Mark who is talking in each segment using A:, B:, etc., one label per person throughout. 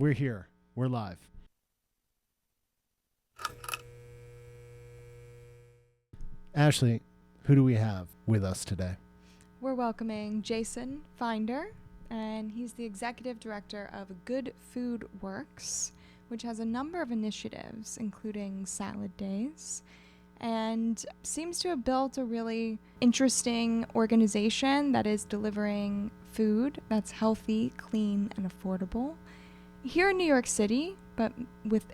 A: We're here. We're live. Ashley, who do we have with us today?
B: We're welcoming Jason Finder, and he's the executive director of Good Food Works, which has a number of initiatives, including salad days, and seems to have built a really interesting organization that is delivering food that's healthy, clean, and affordable here in New York City, but with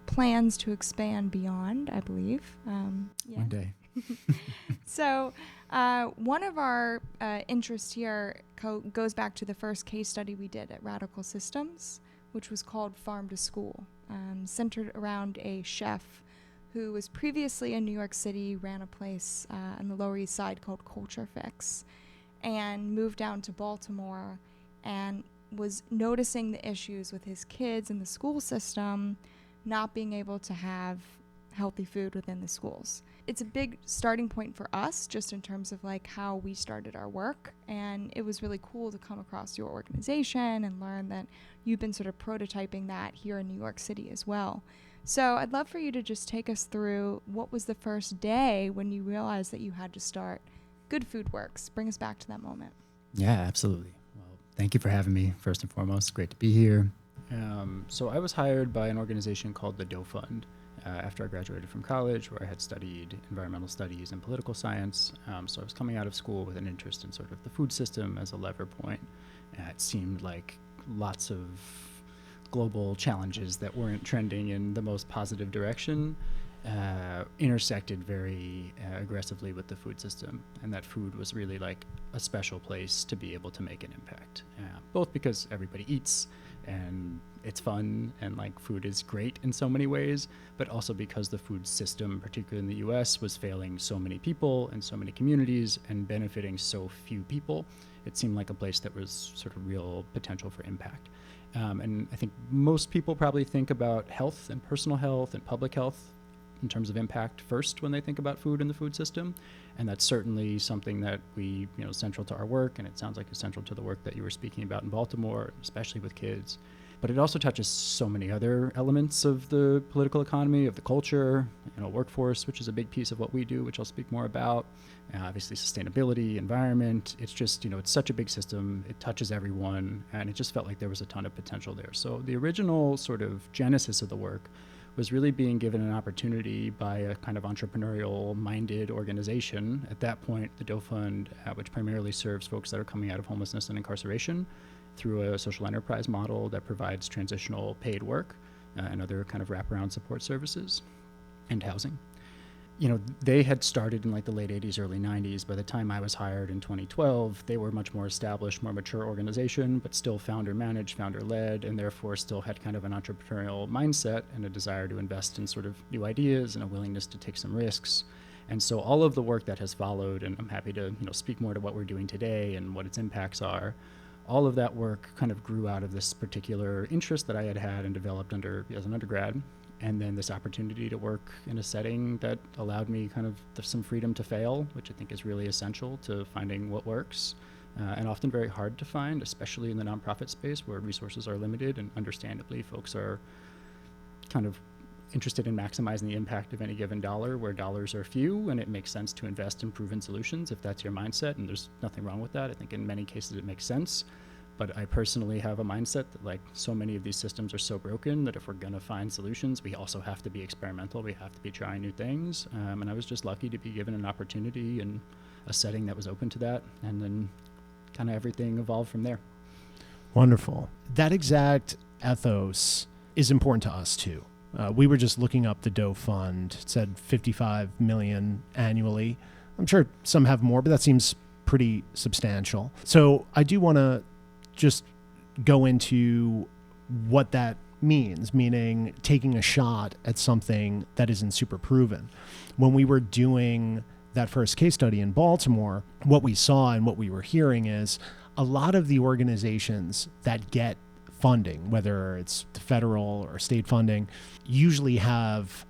B: plans to expand beyond, I believe.
A: One day.
B: So one of our interests here goes back to the first case study we did at Radical Systems, which was called Farm to School, centered around a chef who was previously in New York City, ran a place on the Lower East Side called Culture Fix, and moved down to Baltimore and was noticing the issues with his kids in the school system not being able to have healthy food within the schools. It's a big starting point for us just in terms of like how we started our work, and it was really cool to come across your organization and learn that you've been sort of prototyping that here in New York City as well. So I'd love for you to just take us through what was the first day when you realized that you had to start Good Food Works. Bring us back to that moment.
C: Yeah, absolutely. Well, thank you for having me, first and foremost. Great to be here. So I was hired by an organization called the Doe Fund after I graduated from college, where I had studied environmental studies and political science. So I was coming out of school with an interest in sort of the food system as a lever point. It seemed like lots of global challenges that weren't trending in the most positive direction intersected very aggressively with the food system, and that food was really like a special place to be able to make an impact, both because everybody eats and it's fun and like food is great in so many ways, but also because the food system, particularly in the US, was failing so many people and so many communities and benefiting so few people. It seemed like a place that was sort of real potential for impact. And I think most people probably think about health and personal health and public health in terms of impact first when they think about food in the food system. And that's certainly something that we, central to our work, and it sounds like it's central to the work that you were speaking about in Baltimore, especially with kids. But it also touches so many other elements of the political economy, of the culture, workforce, which is a big piece of what we do, which I'll speak more about. Obviously sustainability, environment. It's just, it's such a big system. It touches everyone, and it just felt like there was a ton of potential there. So the original sort of genesis of the work was really being given an opportunity by a kind of entrepreneurial-minded organization. At that point, the Doe Fund, which primarily serves folks that are coming out of homelessness and incarceration, through a social enterprise model that provides transitional paid work and other kind of wraparound support services and housing. They had started in like the late 80s, early 90s. By the time I was hired in 2012, they were a much more established, more mature organization, but still founder-managed, founder-led, and therefore still had kind of an entrepreneurial mindset and a desire to invest in sort of new ideas and a willingness to take some risks. And so all of the work that has followed, and I'm happy to speak more to what we're doing today and what its impacts are, all of that work kind of grew out of this particular interest that I had and developed as an undergrad, and then this opportunity to work in a setting that allowed me kind of some freedom to fail, which I think is really essential to finding what works, and often very hard to find, especially in the nonprofit space where resources are limited, and understandably folks are kind of interested in maximizing the impact of any given dollar where dollars are few, and it makes sense to invest in proven solutions if that's your mindset, and there's nothing wrong with that. I think in many cases it makes sense, but I personally have a mindset that like so many of these systems are so broken that if we're gonna find solutions, we also have to be experimental, we have to be trying new things, and I was just lucky to be given an opportunity and a setting that was open to that, and then kind of everything evolved from there.
A: Wonderful. That exact ethos is important to us too. We were just looking up the Doe Fund. It said $55 million annually. I'm sure some have more, but that seems pretty substantial. So I do want to just go into what that means, meaning taking a shot at something that isn't super proven. When we were doing that first case study in Baltimore, what we saw and what we were hearing is a lot of the organizations that get funding, whether it's the federal or state funding, usually have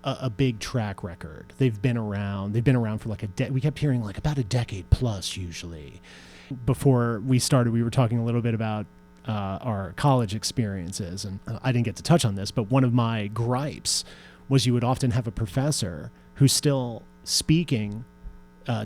A: a big track record. They've been around for like we kept hearing like about a decade plus usually. Before we started, we were talking a little bit about our college experiences. And I didn't get to touch on this, but one of my gripes was you would often have a professor who's still speaking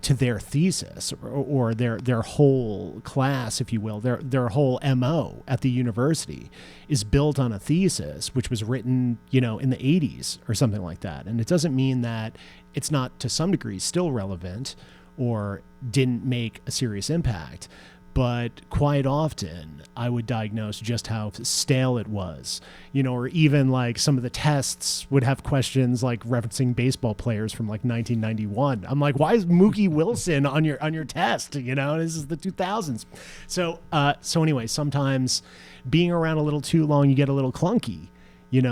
A: to their thesis or their whole class, if you will, their whole MO at the university is built on a thesis which was written, in the 80s or something like that. And it doesn't mean that it's not to some degree still relevant or didn't make a serious impact. But quite often I would diagnose just how stale it was, or even like some of the tests would have questions like referencing baseball players from like 1991. I'm like, why is Mookie Wilson on your test? This is the 2000s. So anyway, sometimes being around a little too long, you get a little clunky.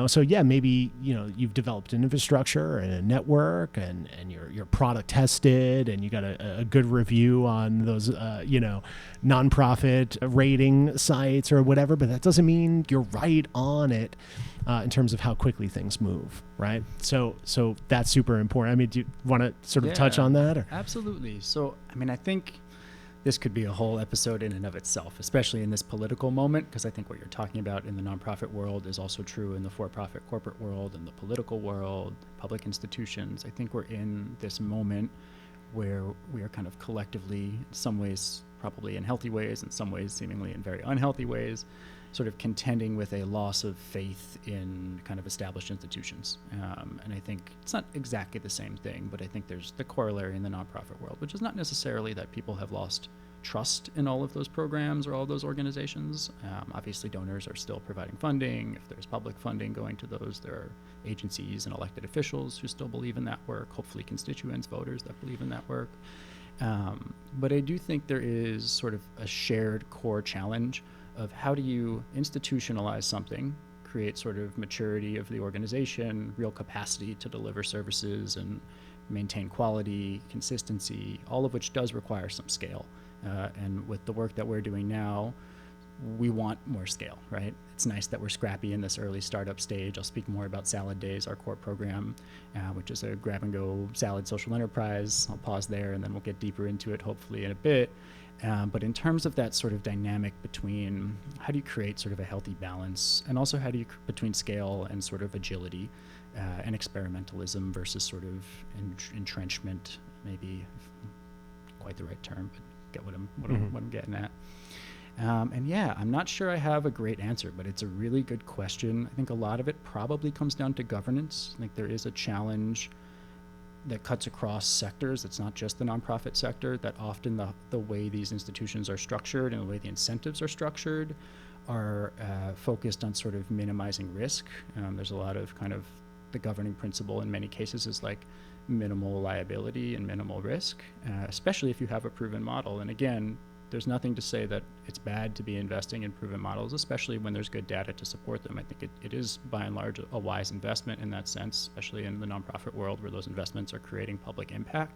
A: So yeah, maybe, you've developed an infrastructure and a network and your product tested and you got a good review on those, nonprofit rating sites or whatever, but that doesn't mean you're right on it in terms of how quickly things move, right? So that's super important. I mean, do you want to sort of touch on that? Or?
C: Absolutely. So, I think this could be a whole episode in and of itself, especially in this political moment, because I think what you're talking about in the nonprofit world is also true in the for-profit corporate world and the political world, public institutions. I think we're in this moment where we are kind of collectively, in some ways, probably in healthy ways, in some ways seemingly in very unhealthy ways, sort of contending with a loss of faith in kind of established institutions. And I think it's not exactly the same thing, but I think there's the corollary in the nonprofit world, which is not necessarily that people have lost trust in all of those programs or all those organizations. Obviously, donors are still providing funding. If there's public funding going to those, there are agencies and elected officials who still believe in that work, hopefully constituents, voters that believe in that work. But I do think there is sort of a shared core challenge of how do you institutionalize something, create sort of maturity of the organization, real capacity to deliver services and maintain quality, consistency, all of which does require some scale. And with the work that we're doing now, we want more scale, right? It's nice that we're scrappy in this early startup stage. I'll speak more about Salad Days, our core program, which is a grab-and-go salad social enterprise. I'll pause there, and then we'll get deeper into it, hopefully, in a bit. But in terms of that sort of dynamic between how do you create sort of a healthy balance, and also how do you, between scale and sort of agility and experimentalism versus sort of entrenchment, maybe quite the right term, but get what I'm getting at. And yeah, I'm not sure I have a great answer, but it's a really good question. I think a lot of it probably comes down to governance. I think there is a challenge that cuts across sectors. It's not just the nonprofit sector, that often the way these institutions are structured and the way the incentives are structured are focused on sort of minimizing risk. There's a lot of kind of the governing principle in many cases is like minimal liability and minimal risk, especially if you have a proven model. And again, there's nothing to say that it's bad to be investing in proven models, especially when there's good data to support them. I think it is, by and large, a wise investment in that sense, especially in the nonprofit world where those investments are creating public impact.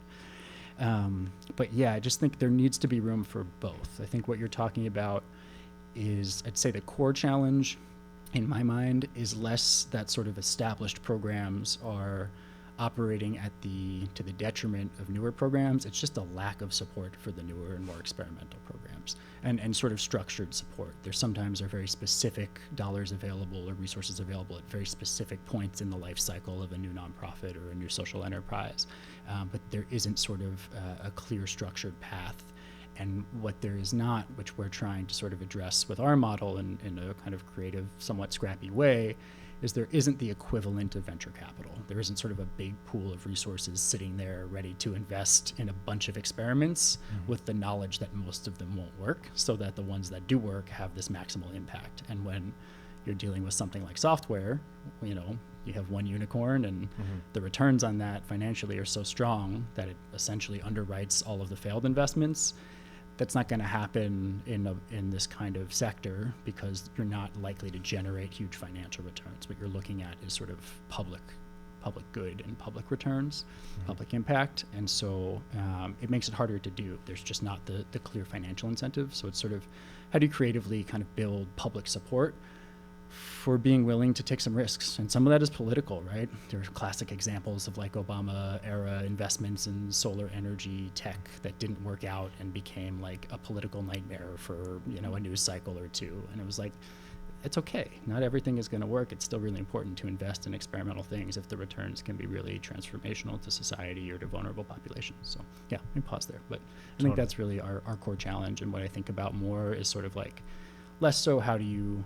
C: But yeah, I just think there needs to be room for both. I think what you're talking about is, I'd say the core challenge in my mind is less that sort of established programs are operating to the detriment of newer programs. It's just a lack of support for the newer and more experimental programs and sort of structured support. There sometimes are very specific dollars available or resources available at very specific points in the life cycle of a new nonprofit or a new social enterprise, but there isn't sort of a clear structured path. And what there is not, which we're trying to sort of address with our model in a kind of creative, somewhat scrappy way, is there isn't the equivalent of venture capital. There isn't sort of a big pool of resources sitting there ready to invest in a bunch of experiments with the knowledge that most of them won't work, so that the ones that do work have this maximal impact. And when you're dealing with something like software, you have one unicorn and the returns on that financially are so strong that it essentially underwrites all of the failed investments. That's not going to happen in this kind of sector because you're not likely to generate huge financial returns. What you're looking at is sort of public good and public returns, public impact. And so it makes it harder to do. There's just not the clear financial incentive. So it's sort of, how do you creatively kind of build public support for being willing to take some risks. And some of that is political, right? There are classic examples of like Obama era investments in solar energy tech that didn't work out and became like a political nightmare for, a news cycle or two. And it was like, it's okay. Not everything is going to work. It's still really important to invest in experimental things if the returns can be really transformational to society or to vulnerable populations. So yeah, let me pause there. But I think that's really our core challenge. And what I think about more is sort of like, less so how do you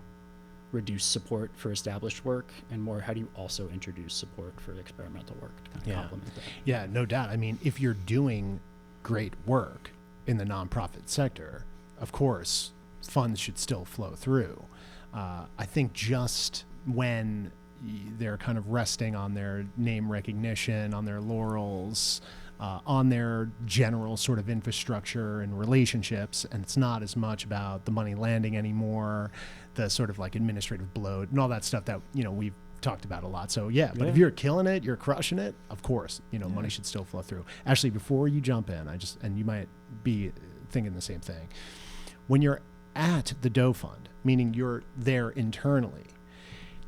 C: reduce support for established work, and more how do you also introduce support for experimental work to kind of complement that.
A: Yeah, no doubt. I mean, if you're doing great work in the nonprofit sector, of course, funds should still flow through. I think just when they're kind of resting on their name recognition, on their laurels, on their general sort of infrastructure and relationships, and it's not as much about the money landing anymore, the sort of like administrative bloat and all that stuff that, we've talked about a lot. So but if you're killing it, you're crushing it, of course, money should still flow through. Actually, before you jump in, and you might be thinking the same thing. When you're at the Doe Fund, meaning you're there internally,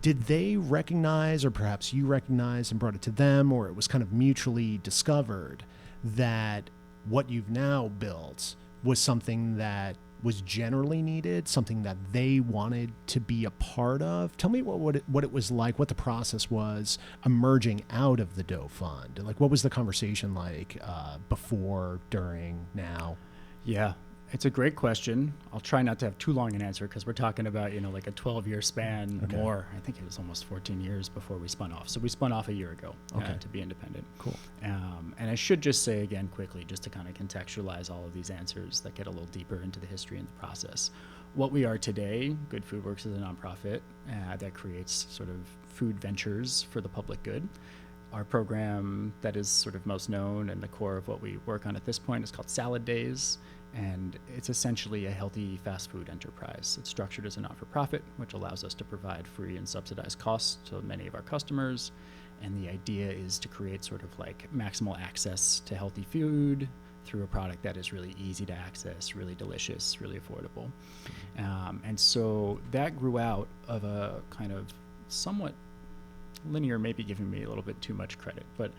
A: did they recognize, or perhaps you recognized and brought it to them, or it was kind of mutually discovered that what you've now built was something that was generally needed, something that they wanted to be a part of? Tell me what it was like, what the process was emerging out of the Doe Fund. Like, what was the conversation like before, during, now?
C: Yeah. It's a great question. I'll try not to have too long an answer because we're talking about, like a 12-year span more. I think it was almost 14 years before we spun off. So we spun off a year ago to be independent.
A: Cool.
C: And I should just say again quickly, just to kind of contextualize all of these answers that get a little deeper into the history and the process. What we are today, Good Food Works is a nonprofit that creates sort of food ventures for the public good. Our program that is sort of most known and the core of what we work on at this point is called Salad Days. And it's essentially a healthy fast food enterprise. It's structured as a not-for-profit, which allows us to provide free and subsidized costs to many of our customers. And the idea is to create sort of like maximal access to healthy food through a product that is really easy to access, really delicious, really affordable. And so that grew out of a kind of somewhat linear, maybe giving me a little bit too much credit, but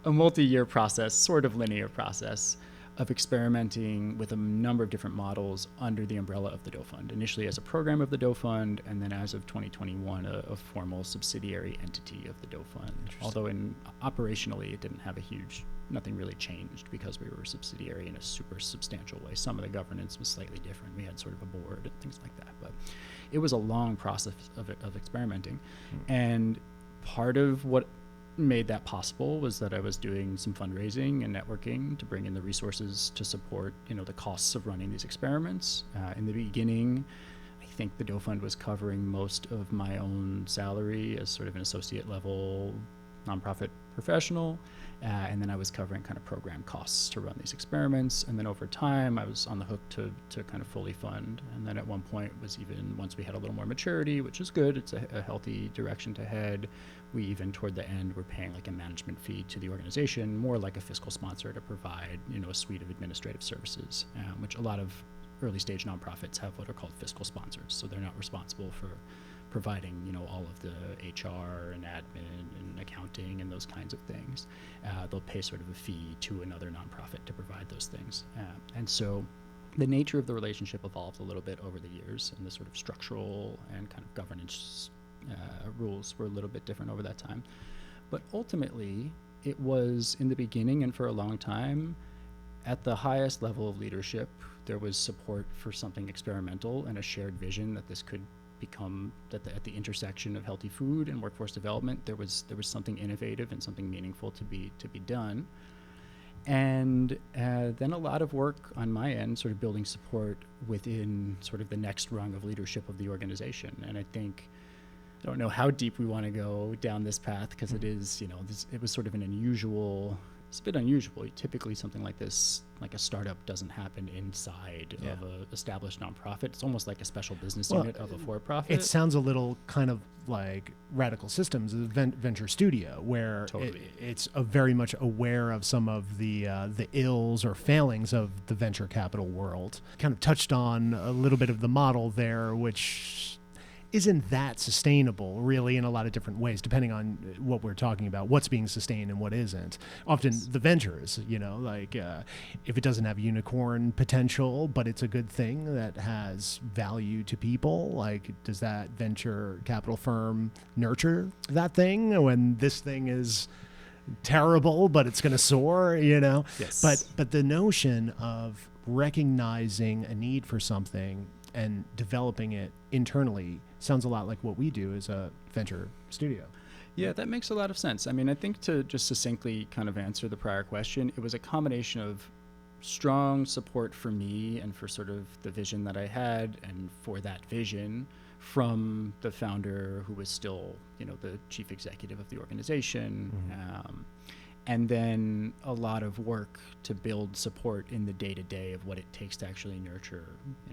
C: a multi-year process, sort of linear process, of experimenting with a number of different models under the umbrella of the Doe Fund, initially as a program of the Doe Fund, and then as of 2021, a formal subsidiary entity of the Doe Fund. Although operationally, it didn't have nothing really changed because we were a subsidiary in a super substantial way. Some of the governance was slightly different. We had sort of a board and things like that, but it was a long process of experimenting. And part of what made that possible was that I was doing some fundraising and networking to bring in the resources to support, the costs of running these experiments. In the beginning, I think the Doe Fund was covering most of my own salary as sort of an associate level nonprofit professional. And then I was covering kind of program costs to run these experiments. And then over time, I was on the hook to kind of fully fund. And then at one point once we had a little more maturity, which is good, it's a healthy direction to head. We even toward the end were paying like a management fee to the organization, more like a fiscal sponsor to provide, a suite of administrative services, which a lot of early stage nonprofits have what are called fiscal sponsors. So they're not responsible for providing, all of the HR and admin and accounting and those kinds of things. They'll pay sort of a fee to another nonprofit to provide those things. And so the nature of the relationship evolved a little bit over the years, and the sort of structural and kind of governance rules were a little bit different over that time. But ultimately, it was in the beginning and for a long time, at the highest level of leadership, there was support for something experimental and a shared vision that this could become, at the intersection of healthy food and workforce development, there was something innovative and something meaningful to be done. And then a lot of work on my end, sort of building support within sort of the next rung of leadership of the organization. And I think, I don't know how deep we want to go down this path, because it is, it was sort of it's a bit unusual. Typically something like this, like a startup, doesn't happen inside of an established nonprofit. It's almost like a special business unit of a for-profit.
A: It sounds a little kind of like Radical Systems, a venture studio, where it's very much aware of some of the ills or failings of the venture capital world. Kind of touched on a little bit of the model there, which isn't that sustainable really in a lot of different ways, depending on what we're talking about, what's being sustained and what isn't. Often the ventures, if it doesn't have unicorn potential, but it's a good thing that has value to people, like does that venture capital firm nurture that thing when this thing is terrible, but it's going to soar,
C: Yes.
A: But the notion of recognizing a need for something and developing it internally sounds a lot like what we do as a venture studio.
C: Yeah, that makes a lot of sense. I mean, I think to just succinctly kind of answer the prior question, it was a combination of strong support for me and for sort of the vision that I had and for that vision from the founder, who was still, the chief executive of the organization. And then a lot of work to build support in the day-to-day of what it takes to actually nurture.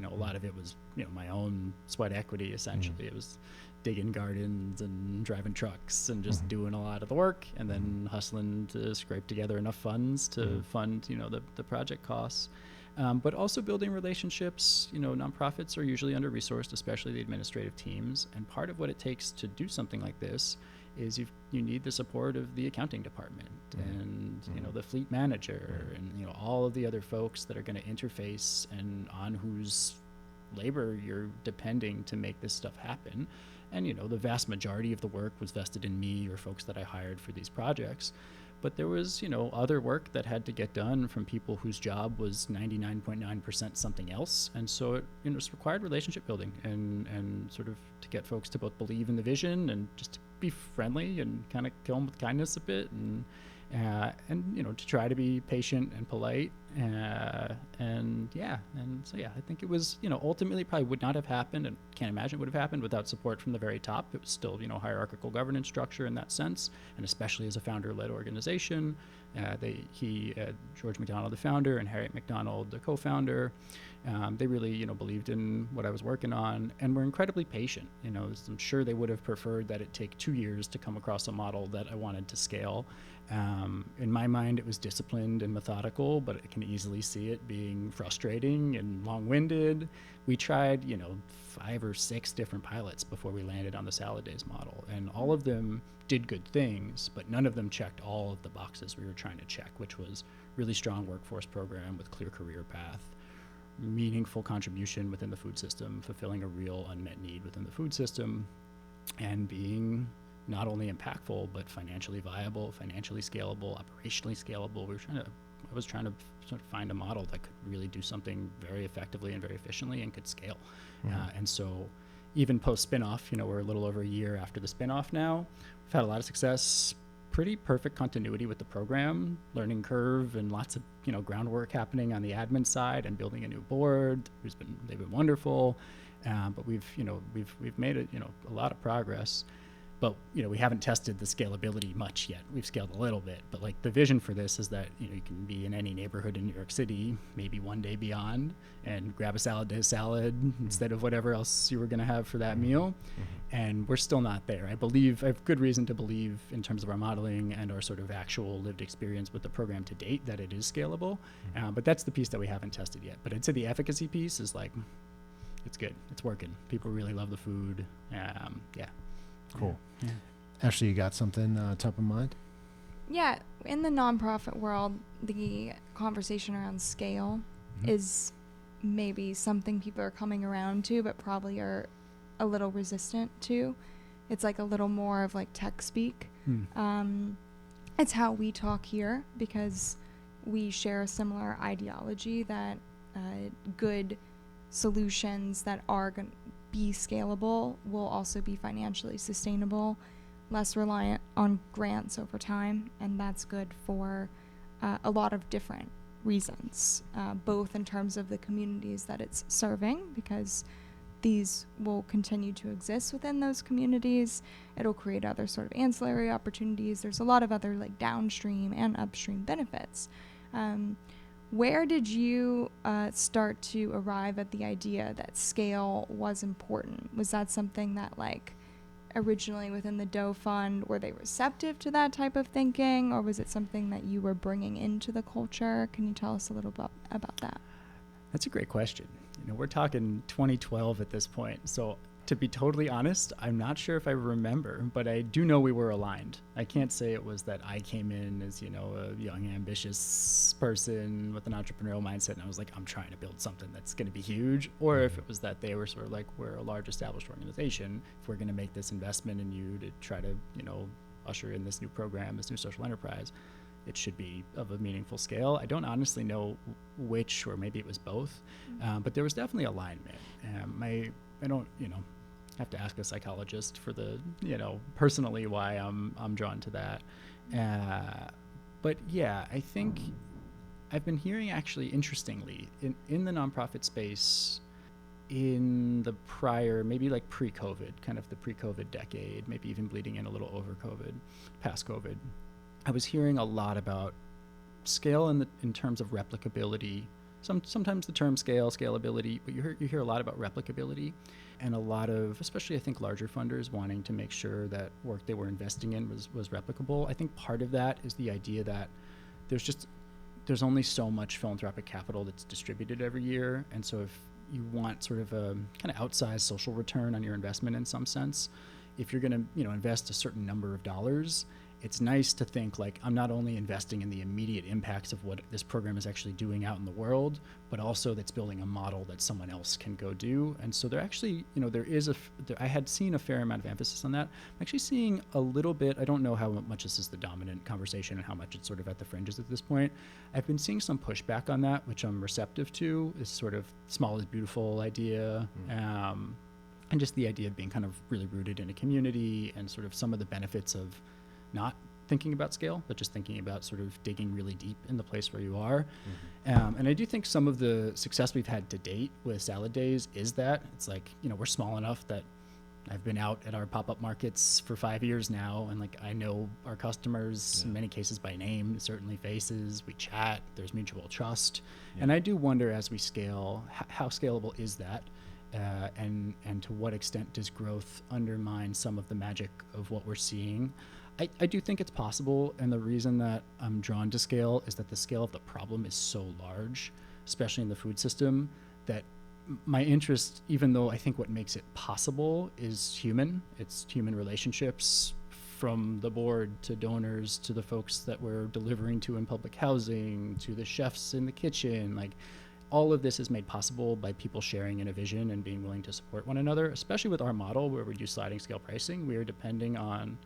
C: A lot of it was, my own sweat equity, essentially. It was digging gardens and driving trucks and just doing a lot of the work and then hustling to scrape together enough funds to fund, the project costs. But also building relationships. Nonprofits are usually under-resourced, especially the administrative teams. And part of what it takes to do something like this is you need the support of the accounting department and the fleet manager and all of the other folks that are going to interface and on whose labor you're depending to make this stuff happen. And the vast majority of the work was vested in me or folks that I hired for these projects. But there was, other work that had to get done from people whose job was 99.9% something else. And so it, it's required relationship building and sort of to get folks to both believe in the vision and just to be friendly and kind of kill them with kindness a bit and to try to be patient and polite. I think it was, ultimately probably would not have happened and can't imagine it would have happened without support from the very top. It was still, hierarchical governance structure in that sense, and especially as a founder-led organization. George McDonald, the founder, and Harriet McDonald, the co-founder, they really, believed in what I was working on and were incredibly patient. I'm sure they would have preferred that it take 2 years to come across a model that I wanted to scale. In my mind, it was disciplined and methodical, but I can easily see it being frustrating and long-winded. We tried, 5 or 6 different pilots before we landed on the Salad Days model, and all of them did good things, but none of them checked all of the boxes we were trying to check, which was really strong workforce program with clear career path, meaningful contribution within the food system, fulfilling a real unmet need within the food system, and being not only impactful, but financially viable, financially scalable, operationally scalable. I was trying to sort of find a model that could really do something very effectively and very efficiently and could scale. And so even post spinoff, we're a little over a year after the spinoff now. We've had a lot of success, pretty perfect continuity with the program, learning curve, and lots of, groundwork happening on the admin side and building a new board. They've been wonderful. But we've made it, a lot of progress. But, we haven't tested the scalability much yet. We've scaled a little bit, but like the vision for this is that, you can be in any neighborhood in New York City, maybe one day beyond, and grab a Salad Day salad instead of whatever else you were going to have for that meal. And we're still not there. I have good reason to believe in terms of our modeling and our sort of actual lived experience with the program to date that it is scalable. But that's the piece that we haven't tested yet. But I'd say the efficacy piece is like, it's good. It's working. People really love the food.
A: Cool. Yeah. Ashley, you got something top of mind?
B: Yeah, in the nonprofit world, the conversation around scale is maybe something people are coming around to, but probably are a little resistant to. It's like a little more of like tech speak. It's how we talk here because we share a similar ideology that good solutions that are going to be scalable will also be financially sustainable, less reliant on grants over time, and that's good for a lot of different reasons, both in terms of the communities that it's serving, because these will continue to exist within those communities. It'll create other sort of ancillary opportunities. There's a lot of other like downstream and upstream benefits. Where did you start to arrive at the idea that scale was important? Was that something that like originally within the Doe Fund, were they receptive to that type of thinking, or was it something that you were bringing into the culture? Can you tell us a little about that?
C: That's a great question. We're talking 2012 at this point. So To be totally honest, I'm not sure if I remember, but I do know we were aligned. I can't say it was that I came in as, a young, ambitious person with an entrepreneurial mindset, and I was like, I'm trying to build something that's going to be huge, or if it was that they were sort of like, we're a large established organization. If we're going to make this investment in you to try to, usher in this new program, this new social enterprise, it should be of a meaningful scale. I don't honestly know which, or maybe it was both, but there was definitely alignment. I don't, have to ask a psychologist for the, personally why I'm drawn to that. But yeah, I think I've been hearing, actually, interestingly, in the nonprofit space, in the prior, maybe like pre-COVID, kind of the pre-COVID decade, maybe even bleeding in a little over COVID, past COVID, I was hearing a lot about scale in terms of replicability. Sometimes the term scalability, but you hear a lot about replicability, and a lot of, especially I think larger funders, wanting to make sure that work they were investing in was replicable. I think part of that is the idea that there's only so much philanthropic capital that's distributed every year, and so if you want sort of a kind of outsized social return on your investment in some sense, if you're going to invest a certain number of dollars, it's nice to think like, I'm not only investing in the immediate impacts of what this program is actually doing out in the world, but also that's building a model that someone else can go do. And so there actually, I had seen a fair amount of emphasis on that. I'm actually seeing a little bit, I don't know how much this is the dominant conversation and how much it's sort of at the fringes at this point. I've been seeing some pushback on that, which I'm receptive to, is sort of small is beautiful idea. And just the idea of being kind of really rooted in a community, and sort of some of the benefits of not thinking about scale, but just thinking about sort of digging really deep in the place where you are. And I do think some of the success we've had to date with Salad Days is that it's like, we're small enough that I've been out at our pop-up markets for 5 years now, and like I know our customers in many cases by name, certainly faces, we chat, there's mutual trust. And I do wonder, as we scale, how scalable is that? And to what extent does growth undermine some of the magic of what we're seeing? I do think it's possible, and the reason that I'm drawn to scale is that the scale of the problem is so large, especially in the food system, that my interest, even though I think what makes it possible is it's human relationships, from the board to donors to the folks that we're delivering to in public housing, to the chefs in the kitchen. Like, all of this is made possible by people sharing in a vision and being willing to support one another, especially with our model where we do sliding scale pricing. We are depending on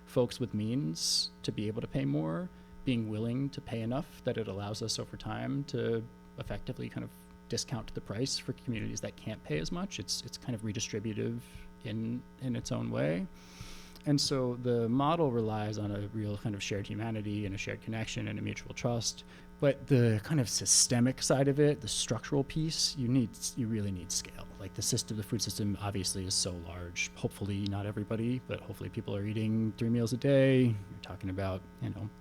C: folks with means to be able to pay more, being willing to pay enough that it allows us over time to effectively kind of discount the price for communities that can't pay as much. It's kind of redistributive in its own way. And so the model relies on a real kind of shared humanity and a shared connection and a mutual trust. But the kind of systemic side of it, the structural piece, you really need scale. Like the food system obviously is so large. Hopefully not everybody, but hopefully people are eating 3 meals a day. You're talking about,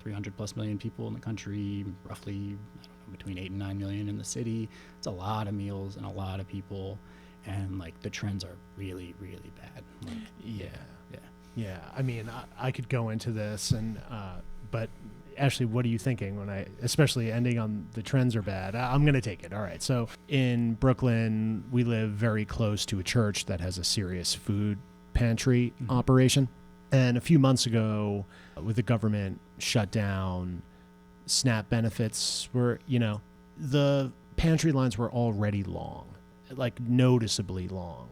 C: 300 plus million people in the country, roughly, between 8 and 9 million in the city. It's a lot of meals and a lot of people. And like the trends are really, really bad. Like,
A: Yeah. I mean, I could go into this but Ashley, what are you thinking especially ending on the trends are bad? I'm going to take it. All right. So in Brooklyn, we live very close to a church that has a serious food pantry operation. And a few months ago, with the government shutdown, SNAP benefits were, the pantry lines were already long, like noticeably long.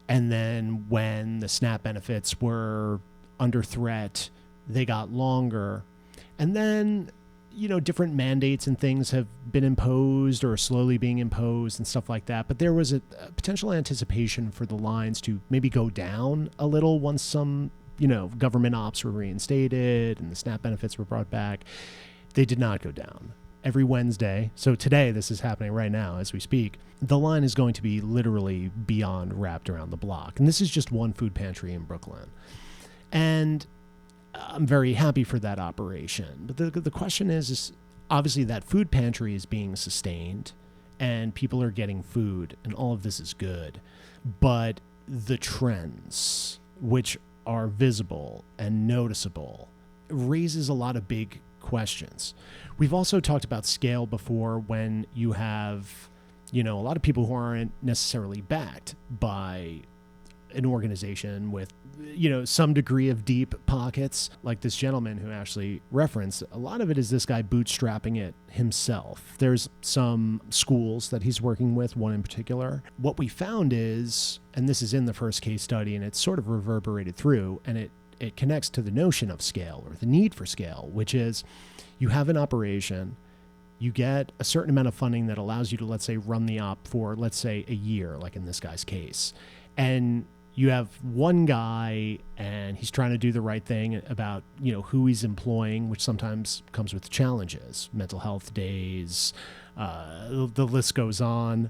A: And then when the SNAP benefits were under threat, they got longer. And then, different mandates and things have been imposed or slowly being imposed and stuff like that. But there was a potential anticipation for the lines to maybe go down a little once some, government ops were reinstated and the SNAP benefits were brought back. They did not go down. Every Wednesday, so today this is happening right now as we speak, the line is going to be literally beyond wrapped around the block. And this is just one food pantry in Brooklyn. And I'm very happy for that operation. But the question is obviously that food pantry is being sustained and people are getting food and all of this is good. But the trends, which are visible and noticeable, raises a lot of big questions. We've also talked about scale before when you have, a lot of people who aren't necessarily backed by an organization with, some degree of deep pockets, like this gentleman who Ashley referenced. A lot of it is this guy bootstrapping it himself. There's some schools that he's working with, one in particular. What we found is, and this is in the first case study, and it's sort of reverberated through, and it connects to the notion of scale, or the need for scale, which is you have an operation, you get a certain amount of funding that allows you to, let's say, run the op for, let's say, a year, like in this guy's case. And you have one guy and he's trying to do the right thing about, who he's employing, which sometimes comes with challenges, mental health days, the list goes on,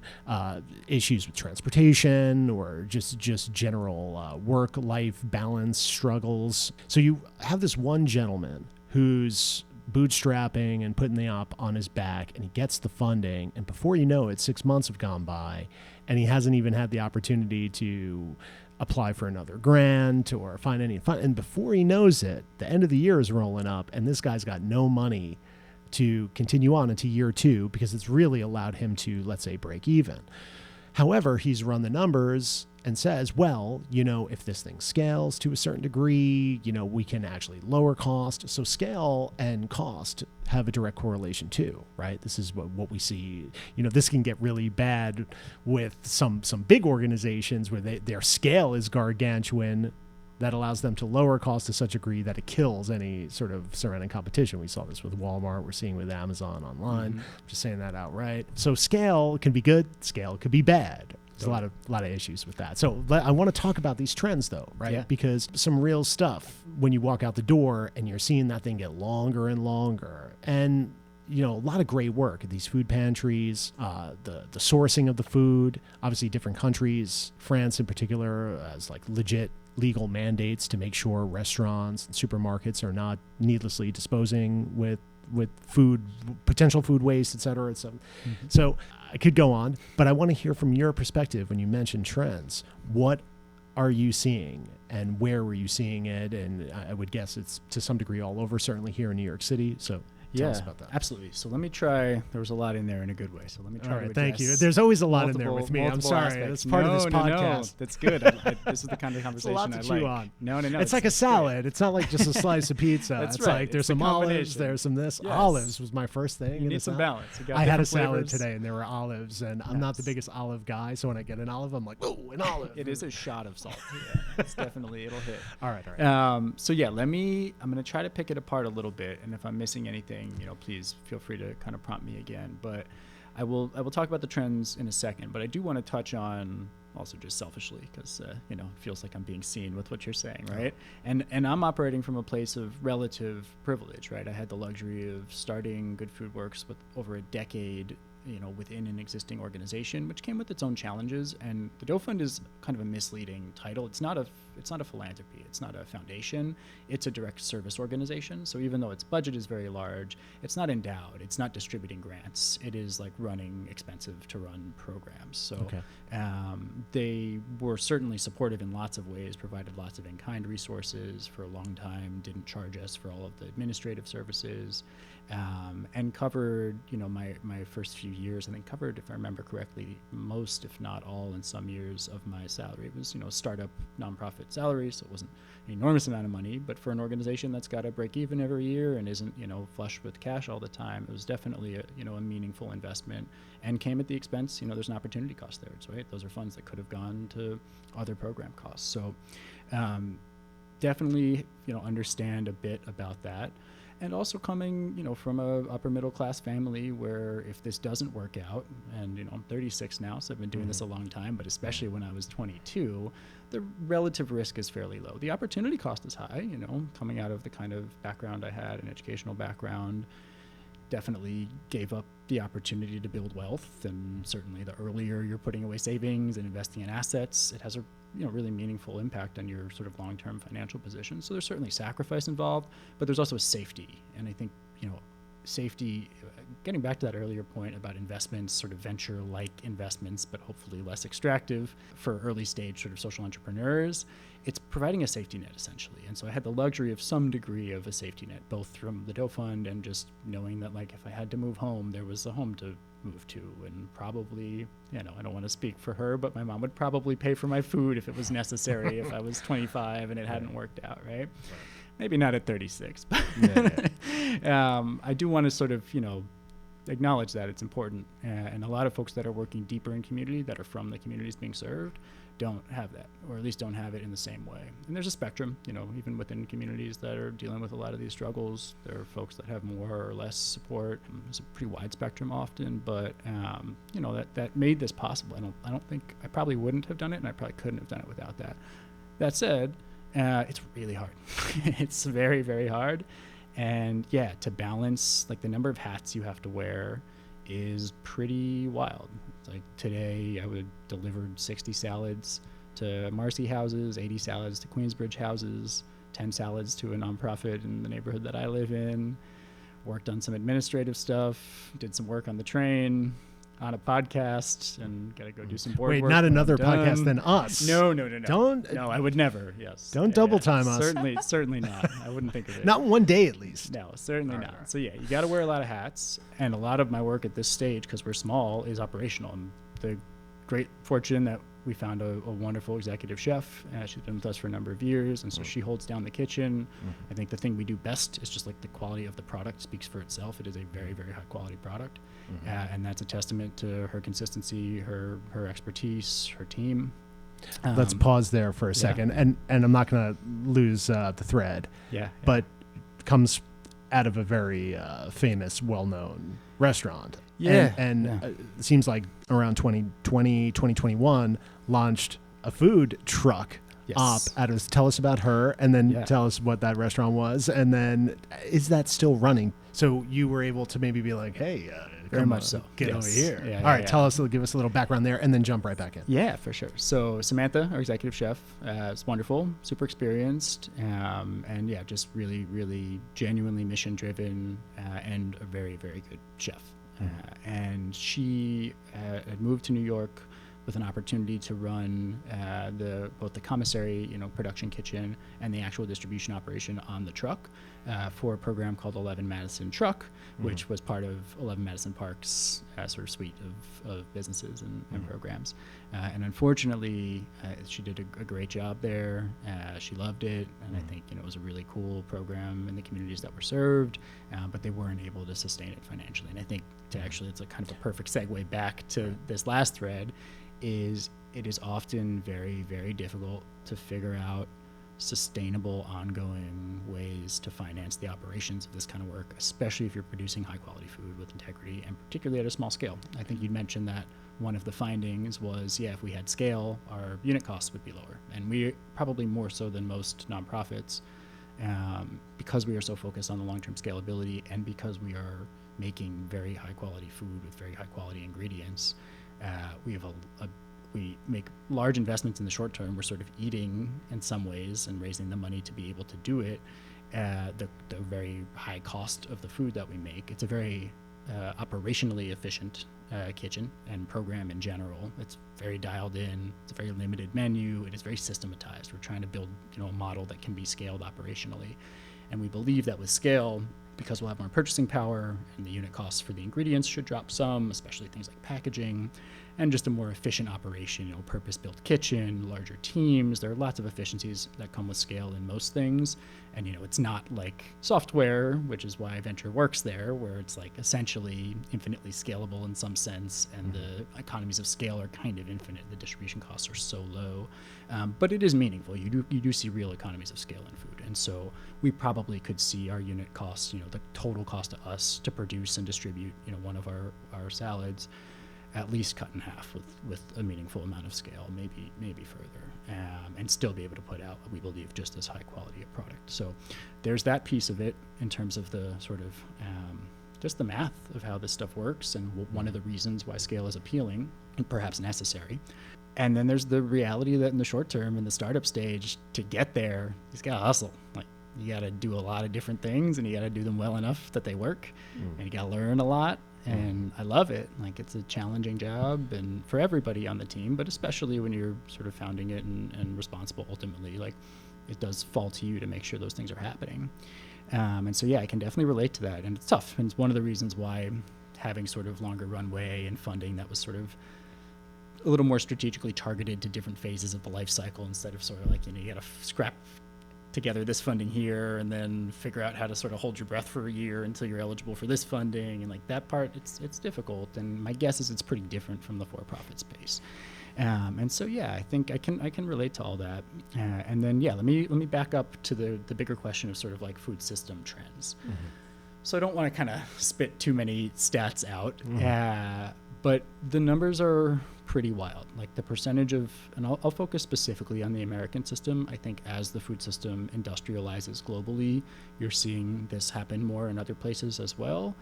A: issues with transportation or just general work-life balance struggles. So you have this one gentleman who's bootstrapping and putting the op on his back, and he gets the funding, and before you know it, 6 months have gone by and he hasn't even had the opportunity to apply for another grant or find any fund. And before he knows it, the end of the year is rolling up and this guy's got no money to continue on into year 2 because it's really allowed him to, let's say, break even. However, he's run the numbers and says, well, if this thing scales to a certain degree, we can actually lower cost. So scale and cost have a direct correlation too, right? This is what we see. This can get really bad with some big organizations where their scale is gargantuan. That allows them to lower costs to such a degree that it kills any sort of surrounding competition. We saw this with Walmart. We're seeing with Amazon online.
C: Mm-hmm.
A: Just saying that outright. So scale can be good. Scale could be bad. There's a lot of issues with that. So I want to talk about these trends, though, right?
C: Yeah.
A: Because some real stuff when you walk out the door and you're seeing that thing get longer and longer. And a lot of great work at these food pantries, the sourcing of the food. Obviously, different countries, France in particular, has like legit legal mandates to make sure restaurants and supermarkets are not needlessly disposing with food, potential food waste, et cetera, et cetera. Mm-hmm. So I could go on, but I want to hear from your perspective when you mention trends. What are you seeing and where were you seeing it? And I would guess it's to some degree all over, certainly here in New York City. So tell us about that.
C: Absolutely. So let me try. There was a lot in there in a good way. So let me try.
A: All right, thank you. There's always a lot in there with me. I'm sorry.
C: Aspects.
A: That's part of this podcast.
C: No, that's good. This is the kind of conversation
A: I like.
C: It's a lot to chew
A: on.
C: No.
A: It's like a salad. Great. It's not like just a slice of pizza.
C: That's
A: it's
C: right.
A: like there's some olives, there's some this.
C: Yes.
A: Olives was my first thing.
C: You need some balance.
A: I had a salad today and there were olives, and I'm not the biggest olive guy, so when I get an olive, I'm like, oh, an olive.
C: It is a shot of salt. Yeah, it's definitely, it'll hit.
A: All right.
C: So yeah, I'm going to try to pick it apart a little bit, and if I'm missing anything, please feel free to kind of prompt me again. But I will talk about the trends in a second, but I do want to touch on also just selfishly because it feels like I'm being seen with what you're saying, right? And I'm operating from a place of relative privilege, right? I had the luxury of starting Good Food Works with over a decade within an existing organization, which came with its own challenges. And the Doe Fund is kind of a misleading title. It's not a philanthropy. It's not a foundation. It's a direct service organization. So even though its budget is very large, it's not endowed. It's not distributing grants. It is like running expensive to run programs. So they were certainly supportive in lots of ways, provided lots of in-kind resources for a long time, didn't charge us for all of the administrative services. And covered, my first few years, I think covered, if I remember correctly, most, if not all, in some years of my salary. It was, startup nonprofit salary, so it wasn't an enormous amount of money, but for an organization that's got to break even every year and isn't, flush with cash all the time, it was definitely a meaningful investment and came at the expense. There's an opportunity cost there, right? Those are funds that could have gone to other program costs. So definitely, understand a bit about that. And also coming, from a upper middle class family where if this doesn't work out, and I'm 36 now, so I've been doing this a long time, but especially when I was 22, the relative risk is fairly low. The opportunity cost is high, coming out of the kind of background I had, an educational background, definitely gave up the opportunity to build wealth. And certainly the earlier you're putting away savings and investing in assets, it has a really meaningful impact on your sort of long-term financial position. So there's certainly sacrifice involved, but there's also a safety. And I think, safety, getting back to that earlier point about investments, sort of venture-like investments, but hopefully less extractive for early stage sort of social entrepreneurs, it's providing a safety net essentially. And so I had the luxury of some degree of a safety net, both from the Doe Fund and just knowing that like if I had to move home, there was a home to move to, and probably, I don't want to speak for her, but my mom would probably pay for my food if it was necessary if I was 25 and it hadn't worked out, right? Maybe not at 36, but I do want to sort of, acknowledge that it's important. And a lot of folks that are working deeper in community, that are from the communities being served, don't have that, or at least don't have it in the same way. And there's a spectrum, even within communities that are dealing with a lot of these struggles. There are folks that have more or less support. There's a pretty wide spectrum often, but that made this possible. I don't think I probably wouldn't have done it, and I probably couldn't have done it without that. That said, it's really hard. It's very, very hard. And yeah, to balance like the number of hats you have to wear is pretty wild. Like today I would delivered 60 salads to Marcy houses, 80 salads to Queensbridge houses, 10 salads to a nonprofit in the neighborhood that I live in, worked on some administrative stuff, did some work on the train, on a podcast, and gotta go do some board work.
A: Wait, not another podcast than us.
C: No.
A: No,
C: I would never. Yes.
A: Don't double time us.
C: Certainly not. I wouldn't think of it.
A: Not one day at least.
C: No, certainly not. So yeah, you got to wear a lot of hats, and a lot of my work at this stage, because we're small, is operational. And the great fortune that we found a wonderful executive chef. She's been with us for a number of years, and so she holds down the kitchen. I think the thing we do best is just like the quality of the product speaks for itself. It is a very, very high quality product, and that's a testament to her consistency, her expertise, her team.
A: Let's pause there for a second, and I'm not going to lose the thread. But comes out of a very famous, well-known restaurant. And it seems like around 2020, 2021, launched a food truck op out of. Tell us about her, and then tell us what that restaurant was, and then is that still running? So you were able to maybe be like, hey,
C: very much so.
A: Get over here. All right, give us a little background there, and then jump right back in.
C: Yeah, for sure. So Samantha, our executive chef, is wonderful, super experienced, and just really, really genuinely mission-driven, and a very, very good chef. And she had moved to New York with an opportunity to run both the commissary, production kitchen, and the actual distribution operation on the truck for a program called 11 Madison Truck, which was part of 11 Madison Park's sort of suite of businesses and programs. And unfortunately, she did a great job there. She loved it, and I think it was a really cool program in the communities that were served, but they weren't able to sustain it financially. And I think it's a kind of a perfect segue back to this last thread. It is often very, very difficult to figure out sustainable, ongoing ways to finance the operations of this kind of work, especially if you're producing high quality food with integrity, and particularly at a small scale. I think you'd mentioned that one of the findings was, if we had scale, our unit costs would be lower. And we probably more so than most nonprofits, because we are so focused on the long-term scalability, and because we are making very high quality food with very high quality ingredients, we make large investments in the short term. We're sort of eating in some ways and raising the money to be able to do it. The very high cost of the food that we make. It's a very operationally efficient kitchen and program in general. It's very dialed in. It's a very limited menu. It is very systematized. We're trying to build a model that can be scaled operationally, and we believe that with scale, because we'll have more purchasing power and the unit costs for the ingredients should drop some, especially things like packaging, and just a more efficient operation, purpose-built kitchen, larger teams. There are lots of efficiencies that come with scale in most things. And, it's not like software, which is why venture works there, where it's like essentially infinitely scalable in some sense, and the economies of scale are kind of infinite. The distribution costs are so low, but it is meaningful. You do see real economies of scale in food. And so we probably could see our unit costs, the total cost to us to produce and distribute, one of our salads, at least cut in half with a meaningful amount of scale, maybe further, and still be able to put out, we believe, just as high quality a product. So there's that piece of it in terms of the sort of just the math of how this stuff works, and one of the reasons why scale is appealing and perhaps necessary. And then there's the reality that in the short term, in the startup stage, to get there, you just gotta hustle. Like, you got to do a lot of different things, and you got to do them well enough that they work, and you got to learn a lot. And I love it. Like, it's a challenging job, and for everybody on the team, but especially when you're sort of founding it and responsible ultimately, like, it does fall to you to make sure those things are happening. And so, yeah, I can definitely relate to that. And it's tough. And it's one of the reasons why having sort of longer runway and funding that was sort of a little more strategically targeted to different phases of the life cycle, instead of sort of like, you got to scrap together this funding here and then figure out how to sort of hold your breath for a year until you're eligible for this funding. And like that part, it's difficult. And my guess is it's pretty different from the for-profit space. And so, yeah, I think I can relate to all that. And then, yeah, let me back up to the bigger question of sort of like food system trends. So I don't want to kind of spit too many stats out, but the numbers are pretty wild. Like the percentage of, and I'll focus specifically on the American system. I think as the food system industrializes globally, you're seeing this happen more in other places as well.